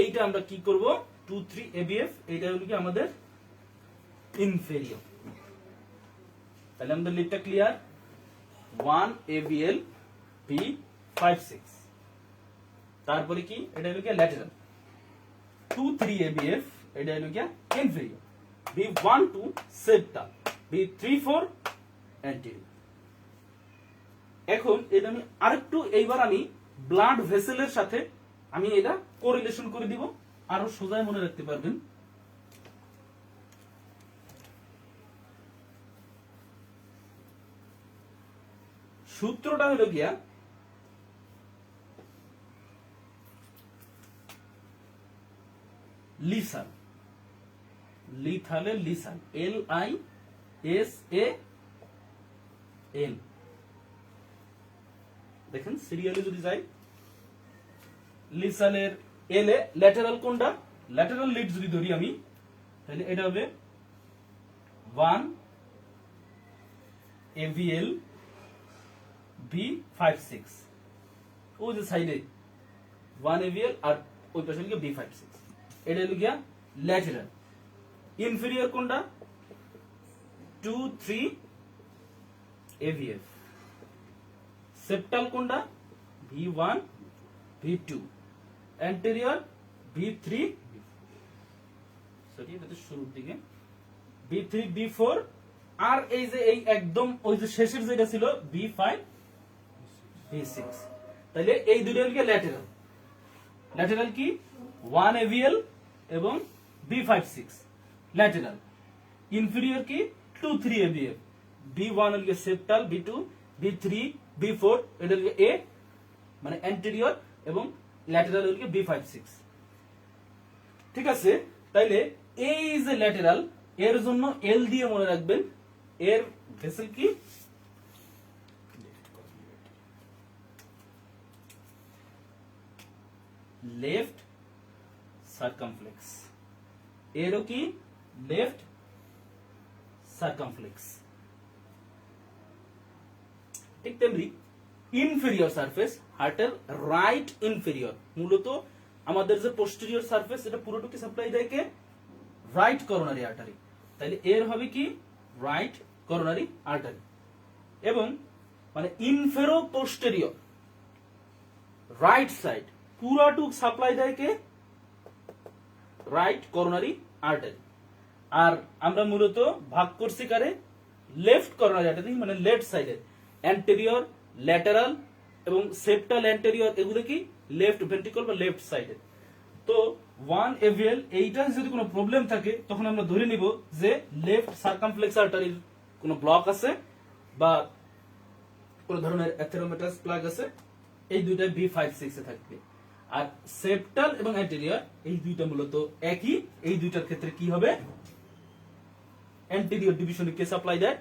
এইটা আমরা কি করব 2 3 AVF এইটা হলো কি আমাদের ইনফেরিয়র তাহলে আমাদের লিস্টটা ক্লিয়ার 1 AVL B56 তারপরে কি এটা হলো কি ল্যাটেরাল 2 3 AVF এটা হলো কি inferior B12 septal B34 anterior এখন এটা আমি আরেকটু এইবার আমি ব্লাড ভেসেলের সাথে আমি এটা কোরিলেশন করে দিব আরো সোজায় মনে রাখতে পারবেন সূত্রটা হলো গিয়া লিসান লিথালের লিসান LISAN দেখেন সিরিয়ালে যদি যাই লিসানের এল এ ল্যাটেরাল কোনটা ল্যাটেরাল লিড যদি ধরি আমি তাহলে এটা হবে 1 AVL B56 ওই যে সাইডে 1 AVL আর ওই পাশে লিখে B56 এটা হলো গিয়া ল্যাটেরাল ইনফেরিয়র কোনটা 2 3 AVF সেপ্টাল কোনটা V1 V2 anterior B3 sorry এটা শুরুর দিকে B3 B4 আর এই যে এই একদম ওই যে শেষের যেটা ছিল B5 B6 তাহলে এই দুটো হলো ল্যাটেরাল ল্যাটেরাল কি 1 AVL এবং B56 ল্যাটেরাল ইনফেরিয়র কি 2 3 AVF B1 হলো সেপ্টাল B2 B3 B4 এটা হলো A মানে অ্যান্টেরিয়র এবং ল্যাটেরাল হলো B56 ঠিক আছে, তাইলে এই যে ল্যাটেরাল, এর জন্য এল দিয়ে মনে রাখবেন, এর ভেসেল কি লেফট সার্কামফ্লেক্স, এরও কি লেফট সার্কামফ্লেক্স। ঠিক তেমনি ইনফেরিয়র সারফেস, হার্টের রাইট ইনফেরিয়র, মূলত আমাদের যে পোস্টেরিয়র সারফেস এটা পুরোটুকু সাপ্লাই দেয় কে, রাইট করোনারি আর্টারি, তাহলে এর হবে কি রাইট করোনারি আর্টারি। এবং মানে ইনফেরো পোস্টেরিয়র রাইট সাইড পুরাটুক সাপ্লাই দেয় কে, রাইট করোনারি আর্টারি। আর আমরা মূলত ভাগ করছি কারে, লেফট করোনারি আর্টারি, মানে লেফট সাইডের অ্যান্টেরিয়র, ল্যাটারাল এবং সেপ্টাল অ্যান্টেরিয়র, এগুলো কি লেফট ভেন্ট্রিকল বা লেফট সাইডের। তো 1 AVL এইটার যদি কোনো প্রবলেম থাকে তখন আমরা ধরে নিব যে লেফট সার্কামফ্লেক্স আর্টারির কোনো ব্লক আছে বা কোন ধরনের অ্যাথেরোমেটাস প্লাগ আছে, এই দুইটা B5-6 এ থাকবে। আর সেপ্টাল এবং অ্যান্টেরিয়র এই দুইটা মূলত একই, এই দুইটার ক্ষেত্রে কি হবে, অ্যান্টেরিয়র ডিভিশনে কে সাপ্লাই দেয়,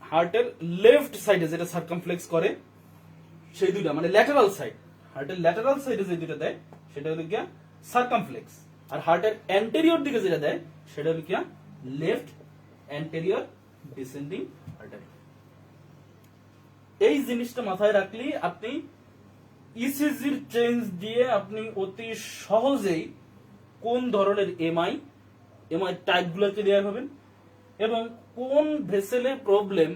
হার্টের লেফট সাইডে যেটা সার্কামফ্লেক্স করে সেই দুইটা, মানে ল্যাটারাল সাইড, হার্টের ল্যাটারাল সাইডে যে দুইটা দেয় সেটা হলো গিয়া সার্কামফ্লেক্স, আর হার্টের অ্যান্টেরিয়র দিকে যেটা দেয় সেটা হলো গিয়া লেফট অ্যান্টেরিয়র ডিসেন্ডিং আর্টারি। এই জিনিসটা মাথায় রাখলে আপনি ইসিজির চেঞ্জ দিয়ে আপনি অতি সহজেই কোন ধরনের এমআই টাইপগুলো ক্লিয়ার হবেন এবং কোন ভেসেলে প্রবলেম,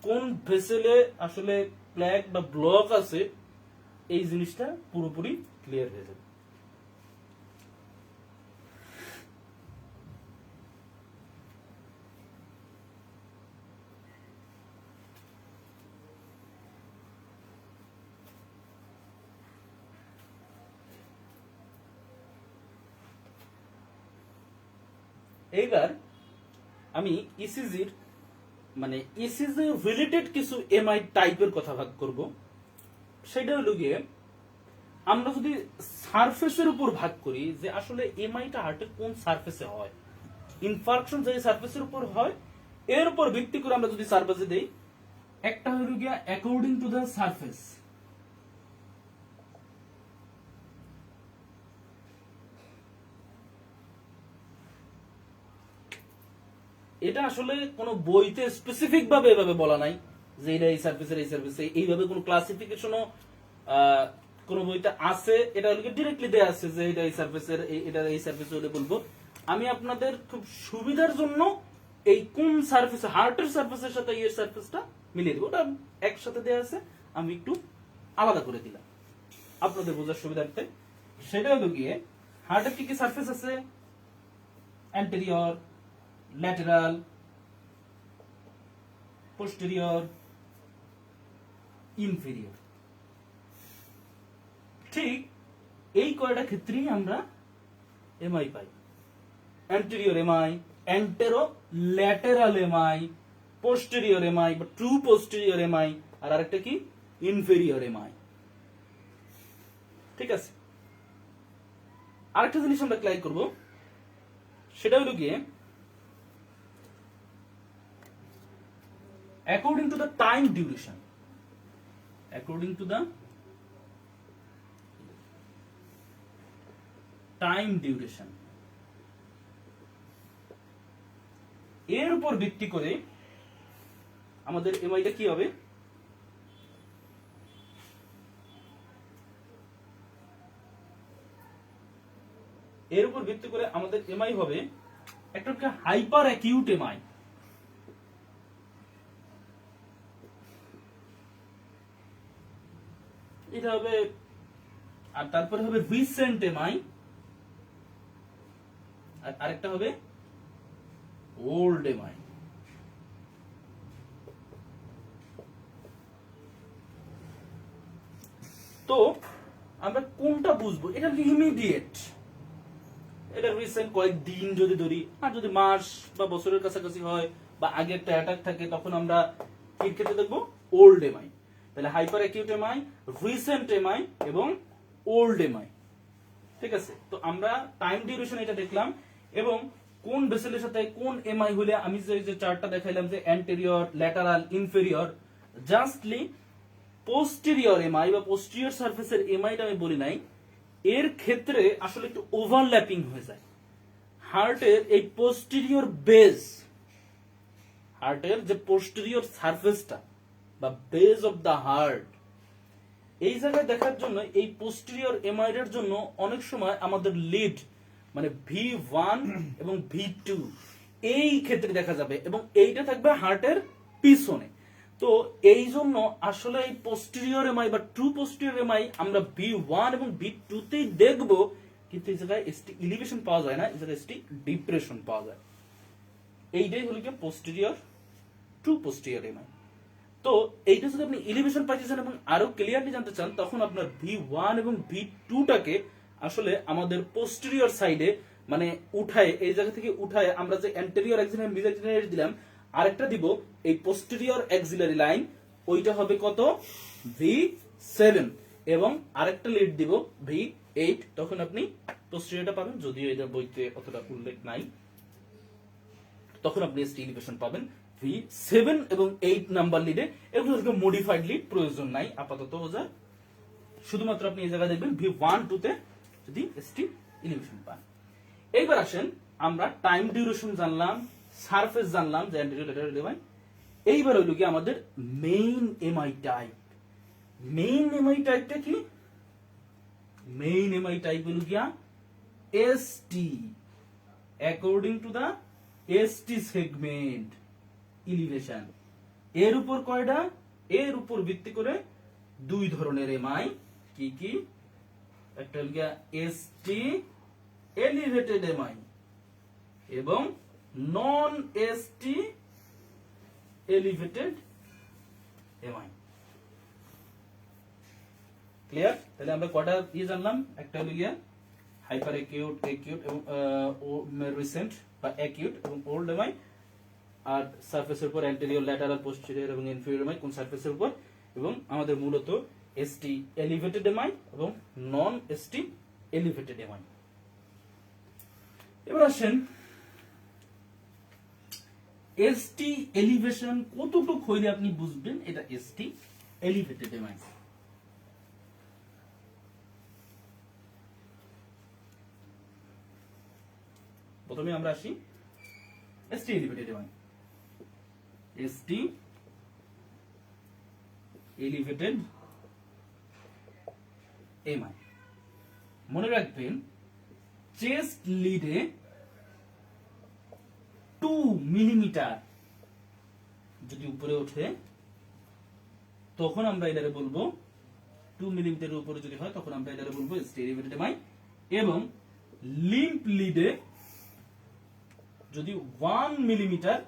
কোন ভেসেলে আসলে প্ল্যাগ বা ব্লক আছে, এই জিনিসটা পুরোপুরি ক্লিয়ার হয়ে যাবে। এইবার আমি ইসিজির মানে ইসিজি রিলেটেড কিছু এমআই টাইপের কথা ভাগ করব। সেটা হলো গিয়ে আমরা যদি সারফেসের উপর ভাগ করি যে আসলে এমআইটা হার্টের কোন সারফেসে হয়, ইনফার্কশন যে সারফেসের উপর হয় এর উপর ভিত্তি করে আমরা যদি সারফেসে দেই, একটা হলো গিয়া অ্যাকর্ডিং টু দ্য সারফেস, এটা আসলে কোনো বইতে স্পেসিফিক ভাবে এভাবে বলা নাই যে এটা এই সার্ভিসের এই সার্ভিসে, এইভাবে কোনো ক্লাসিফিকেশনও কোনো বইতে আছে, এটা ডিরেক্টলি দেয়া আছে যে এটা এই সার্ভিসের, এটা এই সার্ভিস হলে বলবো। আমি আপনাদের খুব সুবিধার জন্য এই কোন সার্ভিস, হার্টের সার্ভিসের সাথে ইয়ের সার্ভিসটা মিলিয়ে দেবো, ওটা একসাথে দেয়া আছে, আমি একটু আলাদা করে দিলাম আপনাদের বোঝার সুবিধার্থে। সেটা হলো গিয়ে হার্টের কি কি সার্ফেস আছে, অ্যান্টেরিয়র, ল্যাটারাল, পোস্টেরিয়র, ইনফেরিয়র। ঠিক এই কয়টা ক্ষেত্রেই আমরা এমআই পাই, anterior MI, antero lateral MI, posterior MI বা ট্রু পোস্টেরিয়র এমআই, আর আরেকটা কি ইনফেরিয়র এমআই। ঠিক আছে, আরেকটা জিনিস আমরা ক্লিয়ার করব, সেটা হলো গিয়ে according to the time duration, according to the time duration, এর উপর ভিত্তি করে আমাদের এমআইটা কি হবে, এর উপর ভিত্তি করে আমাদের এমআই হবে একটা হাইপার অ্যাকিউট এমআই, এটা হবে, আর তারপরে হবে রিসেন্ট এমআই, আর আরেকটা হবে ওল্ড এমআই। তো আমরা কোনটা বুঝবো, এটা ইমিডিয়েট, এটা রিসেন্ট কয়েকদিন যদি ধরি, আর যদি মাস বা বছরের কাছাকাছি হয় বা আগে একটা অ্যাটাক থাকে তখন আমরা কি ক্ষেত্রে দেখবো, ওল্ড এমআই। তাহলে hyper acute MI, recent MI এবং ওল্ড এমআই, ঠিক আছে, তো আমরা টাইম ডিউরেশন এটা দেখলাম এবং কোন ভেসেলের সাথে কোন এমআই হলে আমি যে চার্টটা দেখাইলাম যে anterior, lateral, inferior, justly posterior MI বা পোস্টেরিয়র সারফেসের এমআইটা আমি বলি নাই, এর ক্ষেত্রে আসলে একটু ওভারল্যাপিং হয়ে যায়। হার্টের এই পোস্টেরিয়র বেস, হার্টের যে পোস্টেরিয়র সারফেসটা বা বেস অফ দা হার্ট, এই জায়গায় দেখার জন্য এই পোস্টেরিয়র এমআইডের জন্য অনেক সময় আমাদের লিড মানে V1 এবং V2 এই ক্ষেত্রে দেখা যাবে এবং এইটা থাকবে হার্টের পিছনে। তো এই জন্য আসলে এই পোস্টেরিয়র এমআই বা ট্রু পোস্টেরিয়র এমআই আমরা V1 এবং V2 তেই দেখব, কিন্তু এই জায়গায় এসটি ইলিভেশন পাওয়া যায় না, এই জায়গায় এসটি ডিপ্রেশন পাওয়া যায়। এইটাই হলো কি পোস্টেরিয়র, ট্রু পোস্টেরিয়র এমআই। তো এইটা যদি আপনি এলিভেশন পাইতেছেন এবং আরো ক্লিয়ারলি জানতে চান, তখন আপনার V1 এবং V2 টাকে আসলে আমাদের পোস্টেরিয়র সাইডে মানে উঠায়, এই জায়গা থেকে উঠায় আমরা যে অ্যান্টেরিয়র অ্যাক্সিলারি মিড অ্যাক্সিলারি দিলাম, আরেকটা দিব এই পোস্টেরিয়র অ্যাক্সিলারি লাইন, ওইটা হবে কত V7 এবং আরেকটা লিড দিব V8, তখন আপনি পোস্টেরিয়রটা পাবেন, যদিও এটা বইতে অতটা উল্লেখ নাই। তখন আপনি এসটি এলিভেশন পাবেন V7 এবং 8 নাম্বার লিডে। এগুলো মডিফাইড লিড প্রয়োজন নাই আপাতত বোঝার, শুধুমাত্র আপনি এই জায়গায় দেখবেন V1 2 তে যদি এসটি এলিভেশন পান। এইবার আসেন আমরা টাইম ডিউরেশন জানলাম, সারফেস জানলাম যে অ্যান্টেরিয়র ল্যাটারাল এমআই। এইবার হইল কি আমাদের main MI type. Main MI টাইপটা কি? মেইন এমআই টাইপ হইল কি ST, according to the ST segment elevation. এর উপর কয়টা? এর উপর ভিত্তি করে দুই ধরনের এমআই। কি কি? একটা হল গিয়া এসটি এলিভেটেড এমআই এবং non ST elevated MI. Clear? তাহলে আমরা কয়টা জানলাম? একটা হল গিয়া হাইপার অ্যাকিউট, অ্যাকিউট এবং রিসেন্ট বা অ্যাকিউট এবং ওল্ড এমআই, আর সারফেসের উপর অ্যান্টেরিয়র, ল্যাটারাল, পোস্টেরিয়র এবং ইনফেরিয়র এমআই কোন সারফেসের উপর, এবং আমাদের মূলত এসটি এলিভেটেড এমআই এবং নন এসটি এলিভেটেড এমআই। এবার আসেন এসটি এলিভেশন কতটুক হইলে আপনি বুঝবেন এটা এসটি এলিভেটেড এমআই। প্রথমে আমরা আসি ST elevated MI. ST elevated MI, মনে রাখবেন চেস্ট লিডে 2 মিলিমিটার যদি উপরে ওঠে তখন আমরা এটারে বলবো 2 মিলিমিটারের উপরে যদি হয় তখন আমরা এটারে বলবো এসটি এলিভেটেড এমআই। এবং লিম্প লিডে যদি 1 মিলিমিটার,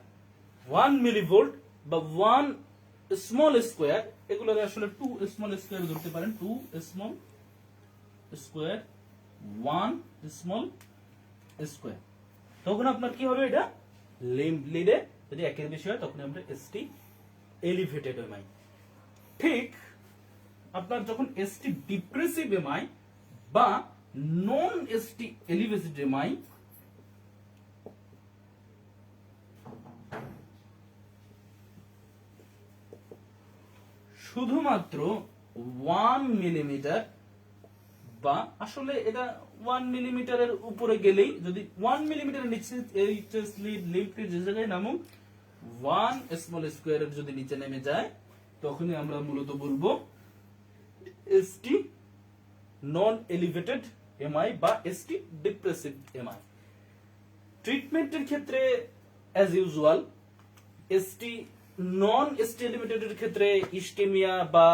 1 মিলিভোল্ট বা 1 স্মল স্কোয়ার, এগুলো আসলে 2 স্মল স্কোয়ার ধরতে পারেন, 2 স্মল স্কোয়ার 1 স্মল স্কোয়ার, তখন আপনার কি হবে? এটা লিম্প লিডে যদি একের বেশি হয় তখন আমরা এসটি এলিভেটেড এমআই। ঠিক আপনার যখন এসটি ডিপ্রেসিভ এমআই বা নন এসটি এলিভেটেড এমআই, শুধুমাত্র 1 মিলিমিটার বা আসলে এটা 1 মিলিমিটারের উপরে গেলেই, যদি 1 মিলিমিটারের নিচে এই চেস্ট লিড, লিম্প লিড যে জায়গায় নামুক 1 স্মল স্কোয়ারের যদি নিচে নেমে যায় তখনই আমরা মূলত বলবো এসটি নন এলিভেটেড এমআই বা এসটি ডিপ্রেসিভ এমআই। ট্রিটমেন্টের ক্ষেত্রে as usual ST non ST elevated এর ক্ষেত্রে ইসকেমিয়া বা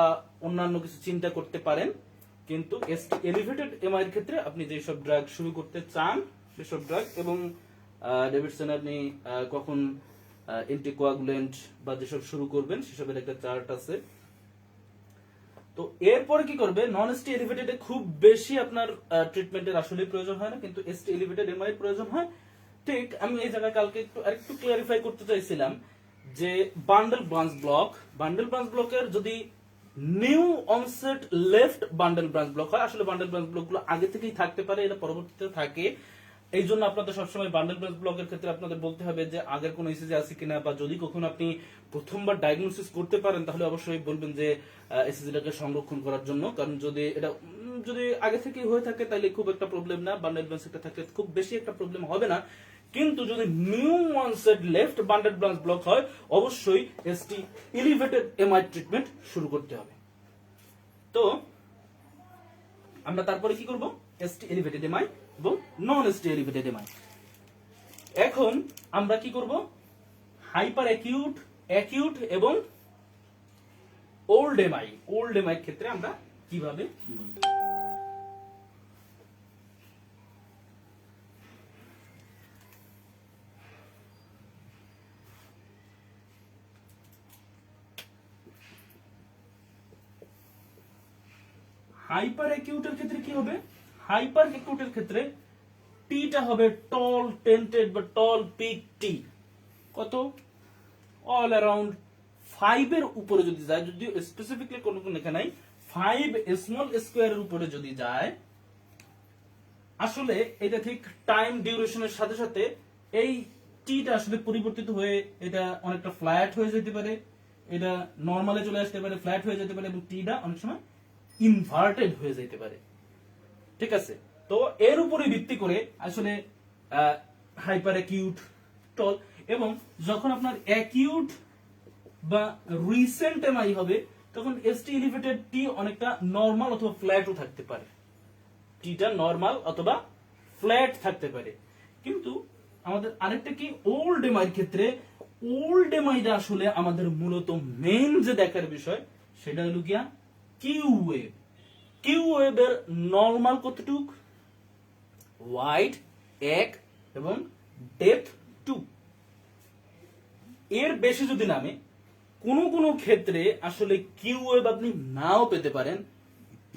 অন্যান্য কিছু চিন্তা করতে পারেন, কিন্তু এসটি এলিভেটেড এমআই এর ক্ষেত্রে আপনি যেসব ড্রাগ শুরু করতে চান সেসব ড্রাগ, এবং ডেভিডসন আপনি কখন অ্যান্টিকোয়াগুলেন্ট বা যেসব শুরু করবেন সেসবের একটা চার্ট আছে। তো এরপরে কি করবে? নন এসটি এলিভেটেড এ খুব বেশি আপনার ট্রিটমেন্টের আসলে প্রয়োজন হয় না, কিন্তু এসটি এলিভেটেড এমআই এর প্রয়োজন হয়। ঠিক আমি এই জায়গায় কালকে আরেকটু ক্লিয়ারিফাই করতে চাইছিলাম যে বান্ডেল ব্রাঞ্চ ব্লকের যদি new onset left bundle branch block হয়। আসলে বান্ডেল ব্রাঞ্চ ব্লক গুলো আগে থেকেই থাকতে পারে, এটা পরবর্তীতে থাকে। এই জন্য আপনাদের সবসময় বান্ডেল ব্রাঞ্চ ব্লকের ক্ষেত্রে আপনাদের বলতে হবে যে আগের কোনো ইসিজি আছে কিনা, বা যদি কখনো আপনি প্রথমবার ডায়াগনোসিস করতে পারেন তাহলে অবশ্যই বলবেন যে ইসিজিটাকে সংরক্ষণ করার জন্য। কারণ যদি এটা যদি আগে থেকে হয়ে থাকে তাহলে খুব একটা প্রবলেম না, বান্ডেল ব্রাঞ্চ একটা থাকলে খুব বেশি একটা প্রবলেম হবে না। কিন্তু যদি new onset left bundle branch block হয় অবশ্যই এসটি এলিভেটেড এমআই ট্রিটমেন্ট শুরু করতে হবে। তো আমরা তারপরে কি করব, এসটি এলিভেটেড এমআই এবং নন এসটি এলিভেটেড এমআই। এখন আমরা কি করব, হাইপার অ্যাকিউট, অ্যাকিউট এবং ওল্ড এমআই। ওল্ড এমআই ক্ষেত্রে আমরা কিভাবে হাইপার অ্যাকিউটের ক্ষেত্রে কি হবে, হাইপার অ্যাকিউটের ক্ষেত্রে টিটা হবে টল টেন্টেড বা টল পিক টি। কত, অল অ্যারাউন্ড 5 এর উপরে যদি যায়, যদিও স্পেসিফিকলি কোনো লেখা নাই, 5 স্মল স্কোয়ারের উপরে যদি যায়, আসলে এটা ঠিক টাইম ডিউরেশনের সাথে সাথে এই টিটা আসলে পরিবর্তিত হয়ে এটা অনেকটা ফ্ল্যাট হয়ে যেতে পারে, এটা নর্মালে চলে আসতে পারে, ফ্ল্যাট হয়ে যেতে পারে, এবং টিটা অনেক সময় ইনভার্টেড হয়ে যেতে পারে। ঠিক আছে, তো এর উপরে ভিত্তি করে আসলে হাইপার অ্যাকিউট, টল, এবং যখন আপনার অ্যাকিউট বা রিসেন্ট এমআই হবে তখন এসটি এলিভেটেড টি অনেকটা নরমাল অথবা ফ্ল্যাটও থাকতে পারে, টিটা নরমাল অথবা ফ্ল্যাট থাকতে পারে। কিন্তু আমাদের আরেকটা কি, ওল্ড এমআই ক্ষেত্রে, ওল্ড এমআইটা আসলে আমাদের মূলত মেইন যে দেখার বিষয় সেটা হলো গিয়া কিউ ওয়েভ। কিউ ওয়েভের নরমাল কতটুক, ওয়াইড 1 এবং ডেপথ 2। এর বেশি যদি নামে, কোন কোন ক্ষেত্রে আসলে কিউ ওয়েভ আপনি নাও পেতে পারেন,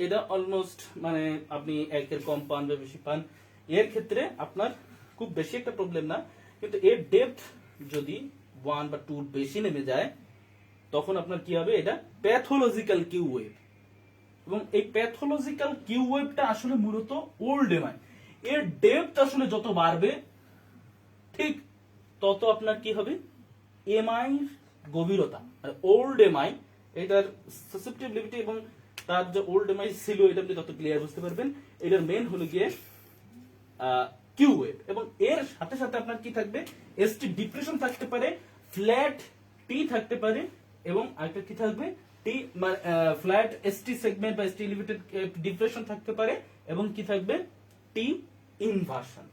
এটা অলমোস্ট মানে আপনি 1 এর কম পান বা বেশি পান, এর ক্ষেত্রে আপনার খুব বেশি একটা প্রবলেম না। কিন্তু এর ডেপথ যদি 1 বা 2 বেশি নেমে যায় তখন আপনার কি হবে, এটা প্যাথোলজিক্যাল কিউ ওয়েভ। এবং এই প্যাথোলজিক্যাল কিউ ওয়েভটা আসলে মূলত ওল্ড এমআই। এর ডেপথ আসলে যত বাড়বে ঠিক তত আপনার কি হবে, এমআই গভীরতা, আর ওল্ড এমআই এটার সাসেপ্টিবিলিটি এবং তার যে ওল্ড এমআই ছিল এটা আপনি তত ক্লিয়ার বুঝতে পারবেন। এটার মেন হলো গিয়ে কিউ ওয়েভ, এবং এর সাথে সাথে আপনার কি থাকবে, এসটি ডিপ্রেশন থাকতে পারে, ফ্ল্যাট টি থাকতে পারে, এবং আরেকটা কি থাকবে, টি ফ্ল্যাট এসটি সেগমেন্ট বা এসটি এলিভেটেড ডিপ্রেশন থাকতে পারে, এবং কি থাকবে, টি ইনভার্সন।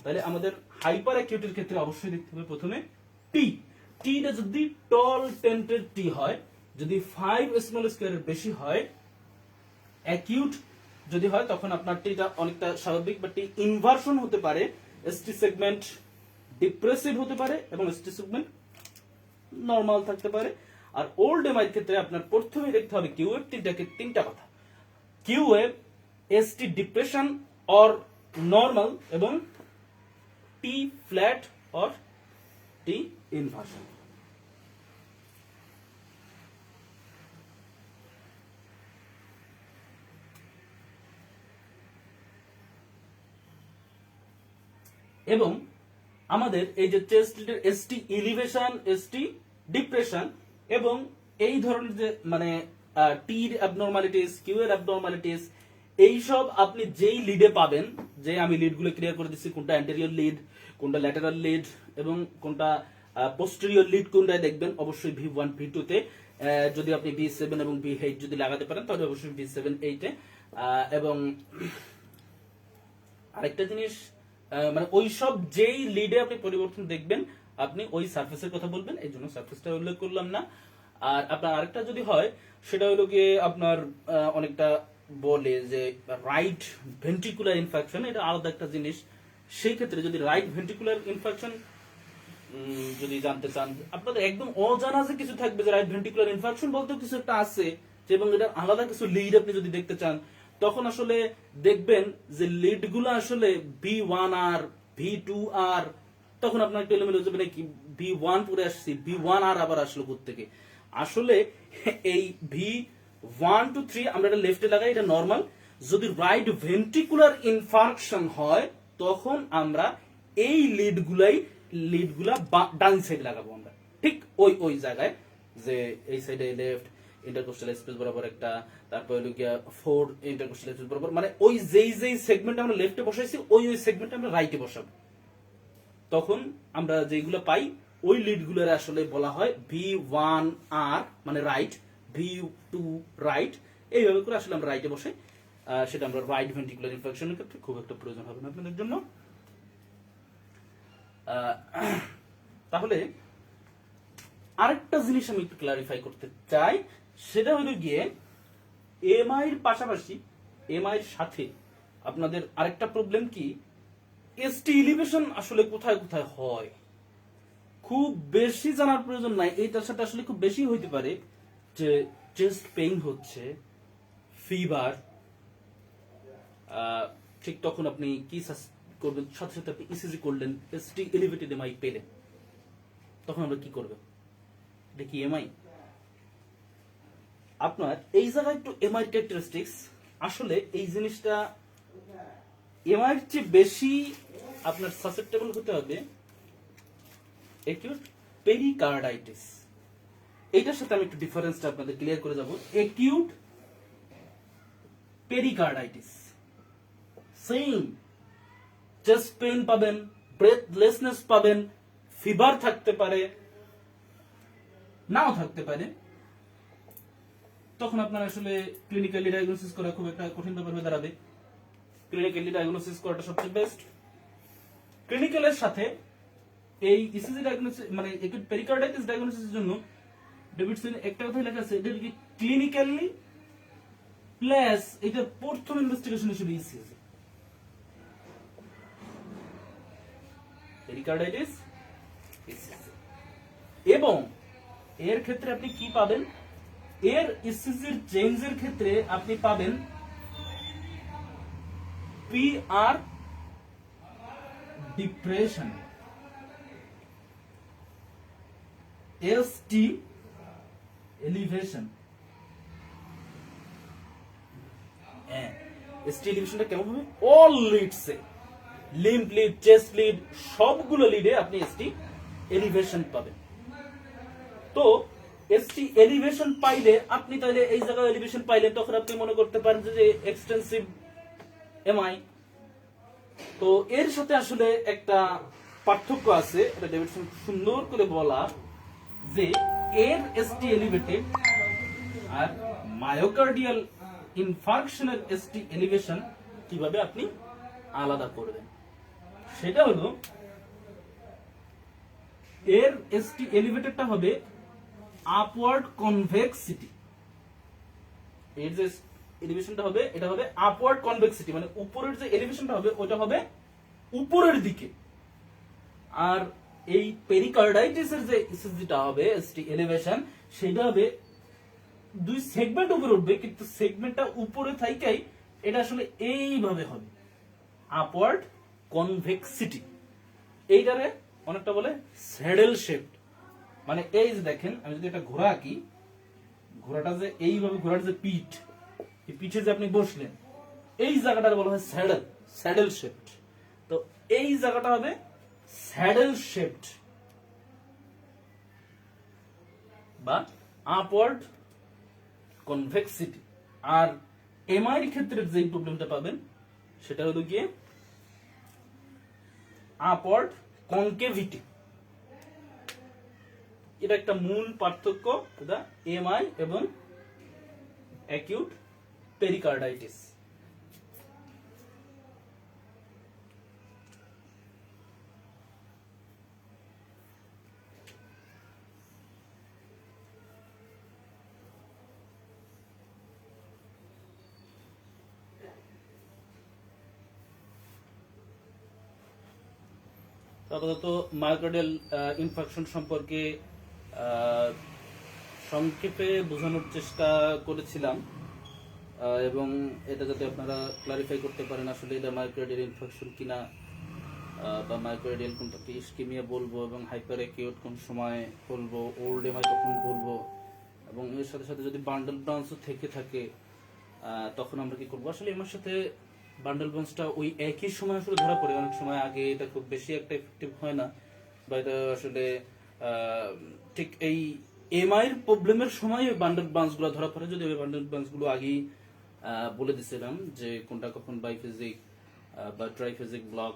তাহলে আমাদের হাইপার অ্যাকিউটের ক্ষেত্রে অবশ্যই দেখতে হবে প্রথমে টি, টিটা যদি টল টেন্টেড টি হয়, যদি 5 স্মল স্কয়ারের বেশি হয়, অ্যাকিউট যদি হয় তখন আপনার টিটা অনেকটা স্বাভাবিক বা টি ইনভার্সন হতে পারে, এসটি সেগমেন্ট ডিপ্রেসিভ হতে পারে এবং এসটি সেগমেন্ট নরমাল থাকতে পারে। আর ওল্ড এমআই ক্ষেত্রে আপনার প্রথমে দেখতে হবে কিউ ওয়েভ, তিনটা কথা, Q wave, ST depression or normal, এবং T flat or T inversion. এবং আমাদের এই যে chest ST elevation, ST depression এবং এই ধরনের যে মানে টির অ্যাবনরমালিটিস, কিউ এর অ্যাবনরমালিটিস, এইসব আপনি যেই লিডে পাবেন, যে আমি লিডগুলো ক্লিয়ার করে দিচ্ছি, কোনটা অ্যান্টেরিয়র লিড, কোনটা ল্যাটারাল লিড এবং কোনটা পোস্টেরিয়র লিড, কোনটায় দেখবেন অবশ্যই V1 V2 তে। যদি আপনি V7 এবং V8 যদি লাগাতে পারেন তাহলে অবশ্যই V7 8 এ। এবং আরেকটা জিনিস, মানে ওই সব যেই লিডে আপনি পরিবর্তন দেখবেন আপনি ওই সারফেসের কথা বলবেন, এই জন্য সারফেসটা উল্লেখ করলাম না। আর আপনার আরেকটা যদি হয় সেটা হলো গিয়ে আপনার অনেকটা বলে যে রাইট ভেন্ট্রিকুলার ইনফেকশন, এটা আলাদা একটা জিনিস। সেই ক্ষেত্রে যদি রাইট ভেন্ট্রিকুলার ইনফেকশন যদি জানতে চান, আপনাদের একদম অজানা যে কিছু থাকবে যে রাইট ভেন্ট্রিকুলার ইনফেকশন বলতে কিছু একটা আছে, এবং এটা আলাদা কিছু লিড আপনি যদি দেখতে চান তখন আসলে দেখবেন যে লিড গুলো আসলে V1R, V2R, তখন আপনার একটু এলোমেলো হয়ে যাবে, নাকি V1 পরে আসছি, V1R আবার আসলো থেকে। আসলে এই V 1 to 3 আমরা এটা লেফটে লাগাই, এটা নরমাল। যদি রাইট ভেন্ট্রিকুলার ইনফার্কশন হয় তখন আমরা এই লিডগুলা ডান সাইড লাগাবো আমরা, ঠিক ওই জায়গায়, যে এই সাইডে লেফট ইন্টারকোস্টাল স্পেস বরাবর একটা, তারপর হলো গিয়া 4 ইন্টারকোস্টাল স্পেস বরাবর, মানে ওই যেই সেগমেন্ট আমরা লেফটে বসাইছি ওই সেগমেন্ট আমরা রাইটে বসাবো। তখন আমরা যেগুলো পাই ওই লিডগুলোর আসলে বলা হয় V1R মানে রাইট, V2 রাইট, এইভাবে করে আসলে আমরা রাইটে বসে, সেটা আমরা রাইট ভেন্ট্রিকুলার ইনফেকশনের ক্ষেত্রে খুব একটা প্রয়োজন হবে না আপনাদের জন্য। তাহলে আরেকটা জিনিস আমি একটু ক্লারিফাই করতে চাই, সেটা হলো গিয়ে এমআই এর পাশাপাশি এমআই এর সাথে আপনাদের আরেকটা প্রবলেম কি, এসটি এলিভেশন আসলে কোথায় কোথায় হয় খুব বেশি জানার প্রয়োজন নাই। এইটার সাথে আসলে খুব বেশি হইতে পারে যে চেস্ট পেইন হচ্ছে, ফিভার, ঠিক তখন আপনি কি করবেন, সাথে সাথে আপনি ইসিজি করলেন, এসটি এলিভেটেড এমআই পেলেন, তখন আমরা কি করবেন? এটা কি এমআই? আপনার এই জায়গায় একটু এমআই ক্যারেক্টারিস্টিক্স, আসলে এই জিনিসটা এমআই এর চেয়ে বেশি আপনার সাসেপ্টেবল হতে হবে অ্যাকিউট পেরিকার্ডাইটিস। এইটার সাথে আমি একটু ডিফারেন্সটা আপনাদের ক্লিয়ার করে যাব। Acute pericarditis same chest pain পাবেন, ব্রেথলেসনেস পাবেন, ফিভার থাকতে পারে, নাও থাকতে পারে, তখন আপনার আসলে ক্লিনিক্যালি ডায়াগনোসিস করা খুব একটা কঠিন ব্যাপার হয়ে দাঁড়াবে। ক্লিনিক্যালি ডায়াগনোসিস করাটা সবচেয়ে বেস্ট। ক্লিনিক্যালের সাথে এই ইসিজি ডায়াগনোসিস মানে অ্যাকিউট পেরিকার্ডাইটিস ডায়াগনোসিসের জন্য ডেভিডসন একটা কথা লেখা আছে, এটা কি ক্লিনিক্যালি প্লাস এটা প্রথম ইনভেস্টিগেশন হিসেবে ইসিজি পেরিকার্ডাইটিস ইসিজি। এবং এর ক্ষেত্রে আপনি কি পাবেন, এর ইসিজির চেঞ্জের ক্ষেত্রে আপনি পাবেন PR depression, ST elevation. ST এলিভেশনটা কেমন হবে? অল লিডসে, লিম্ফ লিড, চেস্ট লিড, সবগুলো লিডে আপনি এসটি এলিভেশন পাবেন। তো এসটি এলিভেশন পাইলে আপনি তাহলে এই জায়গায় এলিভেশন পাইলে তখন আপনি মনে করতে পারেন যে এক্সটেন্সিভ এমআই। তো এর সাথে আসলে একটা পার্থক্য আছে, এটা ডেভিডসন সুন্দর করে বলা, যে এর এসটি এলিভেটেড আর মায়োকার্ডিয়াল ইনফার্কশনের এসটি এলিভেশন কিভাবে আপনি আলাদা করবেন। সেটা হলো এর এসটি এলিভেটেডটা হবে আপওয়ার্ড কনভেক্সিটি, এর যে এলিভেশনটা হবে এটা হবে আপওয়ার্ড কনভেক্সিটি, মানে উপরের যে এলিভেশনটা হবে ওটা হবে উপরের দিকে। আর এই পেরিকার্ডাইটিসের যে ইসিজিটা হবে এসটি এলিভেশন, সেটা হবে দুই সেগমেন্ট উপরে উঠবে, কিন্তু সেগমেন্টটা উপরে থাকাই এটা আসলে এইভাবে হবে আপওয়ার্ড কনভেক্সিটি। এইটারে অনেকটা বলে স্যাডেল শেপড, মানে এই যে দেখেন আমি যদি একটা ঘোড়া আঁকি, ঘোড়াটা যে এইভাবে, ঘোড়ার যে পিঠ, এই পিঠে যে আপনি বসলেন, এই জায়গাটার বলা হয় স্যাডেল, স্যাডেল শেপড। তো এই জায়গাটা হবে স্যাডেল শেপড বা আপওয়ার্ড কনভেক্সিটি। আর এমআই এর ক্ষেত্রে যে প্রবলেমটা পাবেন সেটা হলো গিয়ে আপওয়ার্ড কনকেভিটি। এটা একটা মূল পার্থক্য এমআই এবং অ্যাকিউট পেরিকার্ডাইটিস। আপাতত মায়োকার্ডিয়াল ইনফেকশন সম্পর্কে সংক্ষেপে বোঝানোর চেষ্টা করেছিলাম, এবং এটা যাতে আপনারা ক্লারিফাই করতে পারেন আসলে এটা মায়োকার্ডিয়াল ইনফেকশন কিনা, বা মায়োকার্ডিয়াল কোনটাকে ইসকেমিয়া বলবো এবং হাইপার অ্যাকিউট কোন সময় বলবো, ওল্ড এমআই কখন বলবো, এবং এর সাথে সাথে যদি বান্ডেল ব্রাঞ্চও থেকে থাকে তখন আমরা কি করবো? আসলে এমার সাথে বান্ডেল ব্রাঞ্চটা ওই একই সময় আসলে ধরা পড়ে। অনেক সময় আগে এটা খুব বেশি একটা এফেক্টিভ হয় না, বা এটা আসলে ঠিক এই এমআই এর প্রবলেমের সময় ওই বান্ডেল ব্রাঞ্চগুলো ধরা পড়ে। যদি ওই বান্ডেল ব্রাঞ্চগুলো আগেই বলে দিছিলাম যে কোনটা কখন বাইফেজিক বা ট্রাইফেজিক ব্লক,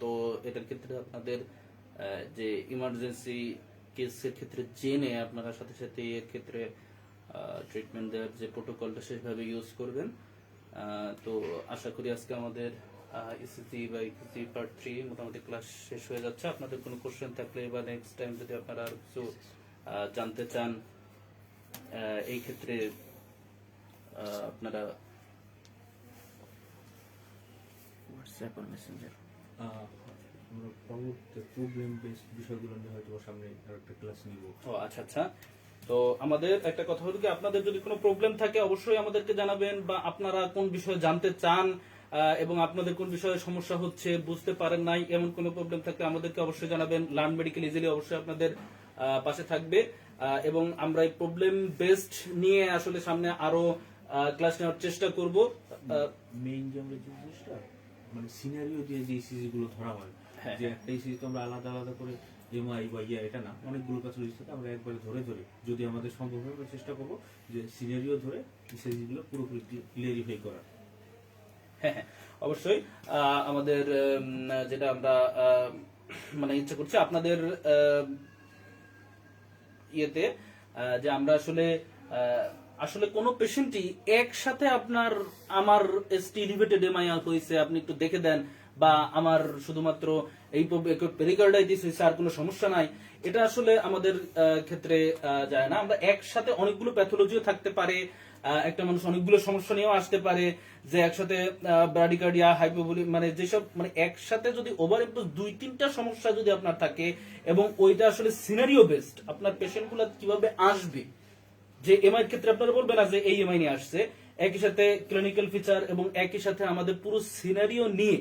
তো এটার ক্ষেত্রে আপনাদের যে ইমার্জেন্সি কেসের ক্ষেত্রে জেনে আপনারা সাথে সাথে এর ক্ষেত্রে ট্রিটমেন্ট দেওয়ার যে প্রোটোকলটা সেভাবে ইউজ করবেন। তো আশা করি আজকে আমাদের ইসিজি বা ইসিজি পার্ট 3 মোটামুটি ক্লাস শেষ হয়ে যাচ্ছে। আপনাদের কোনো কোশ্চেন থাকলে বা নেক্সট টাইম যদি আপনারা আর কিছু জানতে চান এই ক্ষেত্রে আপনারা হোয়াটসঅ্যাপ আর মেসেঞ্জার আমরা পরবর্তীতে প্রবলেম বেস বিষয়গুলো নিয়ে হয়তো সামনে আরেকটা ক্লাস নিব। ও আচ্ছা আচ্ছা। তো আমাদের একটা কথা হলো কি, আপনাদের যদি কোনো প্রবলেম থাকে অবশ্যই আমাদেরকে জানাবেন, বা আপনারা কোন বিষয়ে জানতে চান এবং আপনাদের কোন বিষয়ে সমস্যা হচ্ছে, বুঝতে পারেন নাই, এমন কোনো প্রবলেম থাকলে আমাদেরকে অবশ্যই জানাবেন। লার্ন মেডিকেল ইজিলি অবশ্যই আপনাদের পাশে থাকবে, এবং আমরা এই প্রবলেম বেসড নিয়ে আসলে সামনে আরো ক্লাস নেওয়ার চেষ্টা করব। মেইন যে আমরা যে জিনিসটা মানে সিনারিও দিয়ে যে ইসিজি গুলো ধরা হয়, যে একটা ইসিজি তো আমরা আলাদা আলাদা করে এমআই বা এটা না, অনেকগুলো প্যাথোলজিতে আমরা একবারে ধরে ধরে যদি আমাদের সম্ভব হয় আমরা চেষ্টা করবো যে সিনারিও ধরে ইসিজি গুলো পুরোপুরি ক্লিয়ারিফাই করার। হ্যাঁ হ্যাঁ অবশ্যই। আমাদের যেটা আমরা মানে ইচ্ছা করছি আপনাদের ইয়েতে যে আমরা আসলে আসলে কোন পেশেন্টই একসাথে আপনার আমার এসটি এলিভেটেড এমআইআর হয়েছে আপনি একটু দেখে দেন, বা আমার শুধুমাত্র এই পেরিকার্ডাইটিস হয়েছে আর কোনো সমস্যা নাই, এটা আসলে আমাদের ক্ষেত্রে যায় না। আমরা একসাথে অনেকগুলো প্যাথোলজিও থাকতে পারে, একটা মানুষ অনেকগুলো সমস্যা নিয়েও আসতে পারে, যে একসাথে ব্রাডিকার্ডিয়া হাইপোভলি মানে যেসব মানে একসাথে যদি ওভার ইম্পোজ 2-3টা সমস্যা যদি আপনার থাকে, এবং ওইটা আসলে সিনারিও বেসড আপনার পেশেন্টগুলো কিভাবে আসবে, যে এমআই এর ক্ষেত্রে আপনারা বলবেন না যে এই এমআই নিয়ে আসছে, একই সাথে ক্লিনিক্যাল ফিচার এবং একই সাথে আমাদের পুরো সিনারিও নিয়ে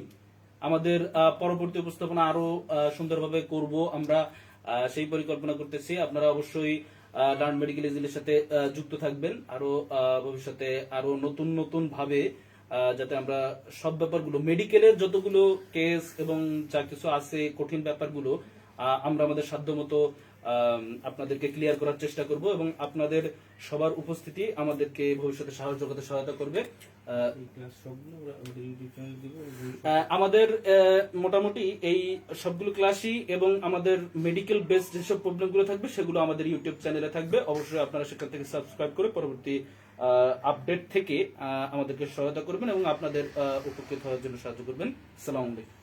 আমাদের পরবর্তী উপস্থাপনা আরো সুন্দরভাবে করব আমরা, সেই পরিকল্পনা করতেছি। আপনারা অবশ্যই লার্ন মেডিকেল ইজিলির সাথে যুক্ত থাকবেন, আরো ভবিষ্যতে আরো নতুন নতুন ভাবে যাতে আমরা সব ব্যাপারগুলো মেডিকেলের যতগুলো কেস এবং যা কিছু আছে কঠিন ব্যাপারগুলো আমরা আমাদের সাধ্যমতো আপনাদেরকে ক্লিয়ার করার চেষ্টা করব, এবং আপনাদের সবার উপস্থিতি আমাদেরকে ভবিষ্যতে সাহায্য করতে সহায়তা করবে। আমাদের মোটামুটি এই সবগুলো ক্লাসই এবং আমাদের মেডিকেল বেসড যেসব প্রবলেমগুলো থাকবে সেগুলো আমাদের ইউটিউব চ্যানেলে থাকবে। অবশ্যই আপনারা সেখান থেকে সাবস্ক্রাইব করে পরবর্তী আপডেট থেকে আমাদেরকে সহায়তা করবেন এবং আপনাদের উপকৃত হওয়ার জন্য সাহায্য করবেন। আসসালামু আলাইকুম।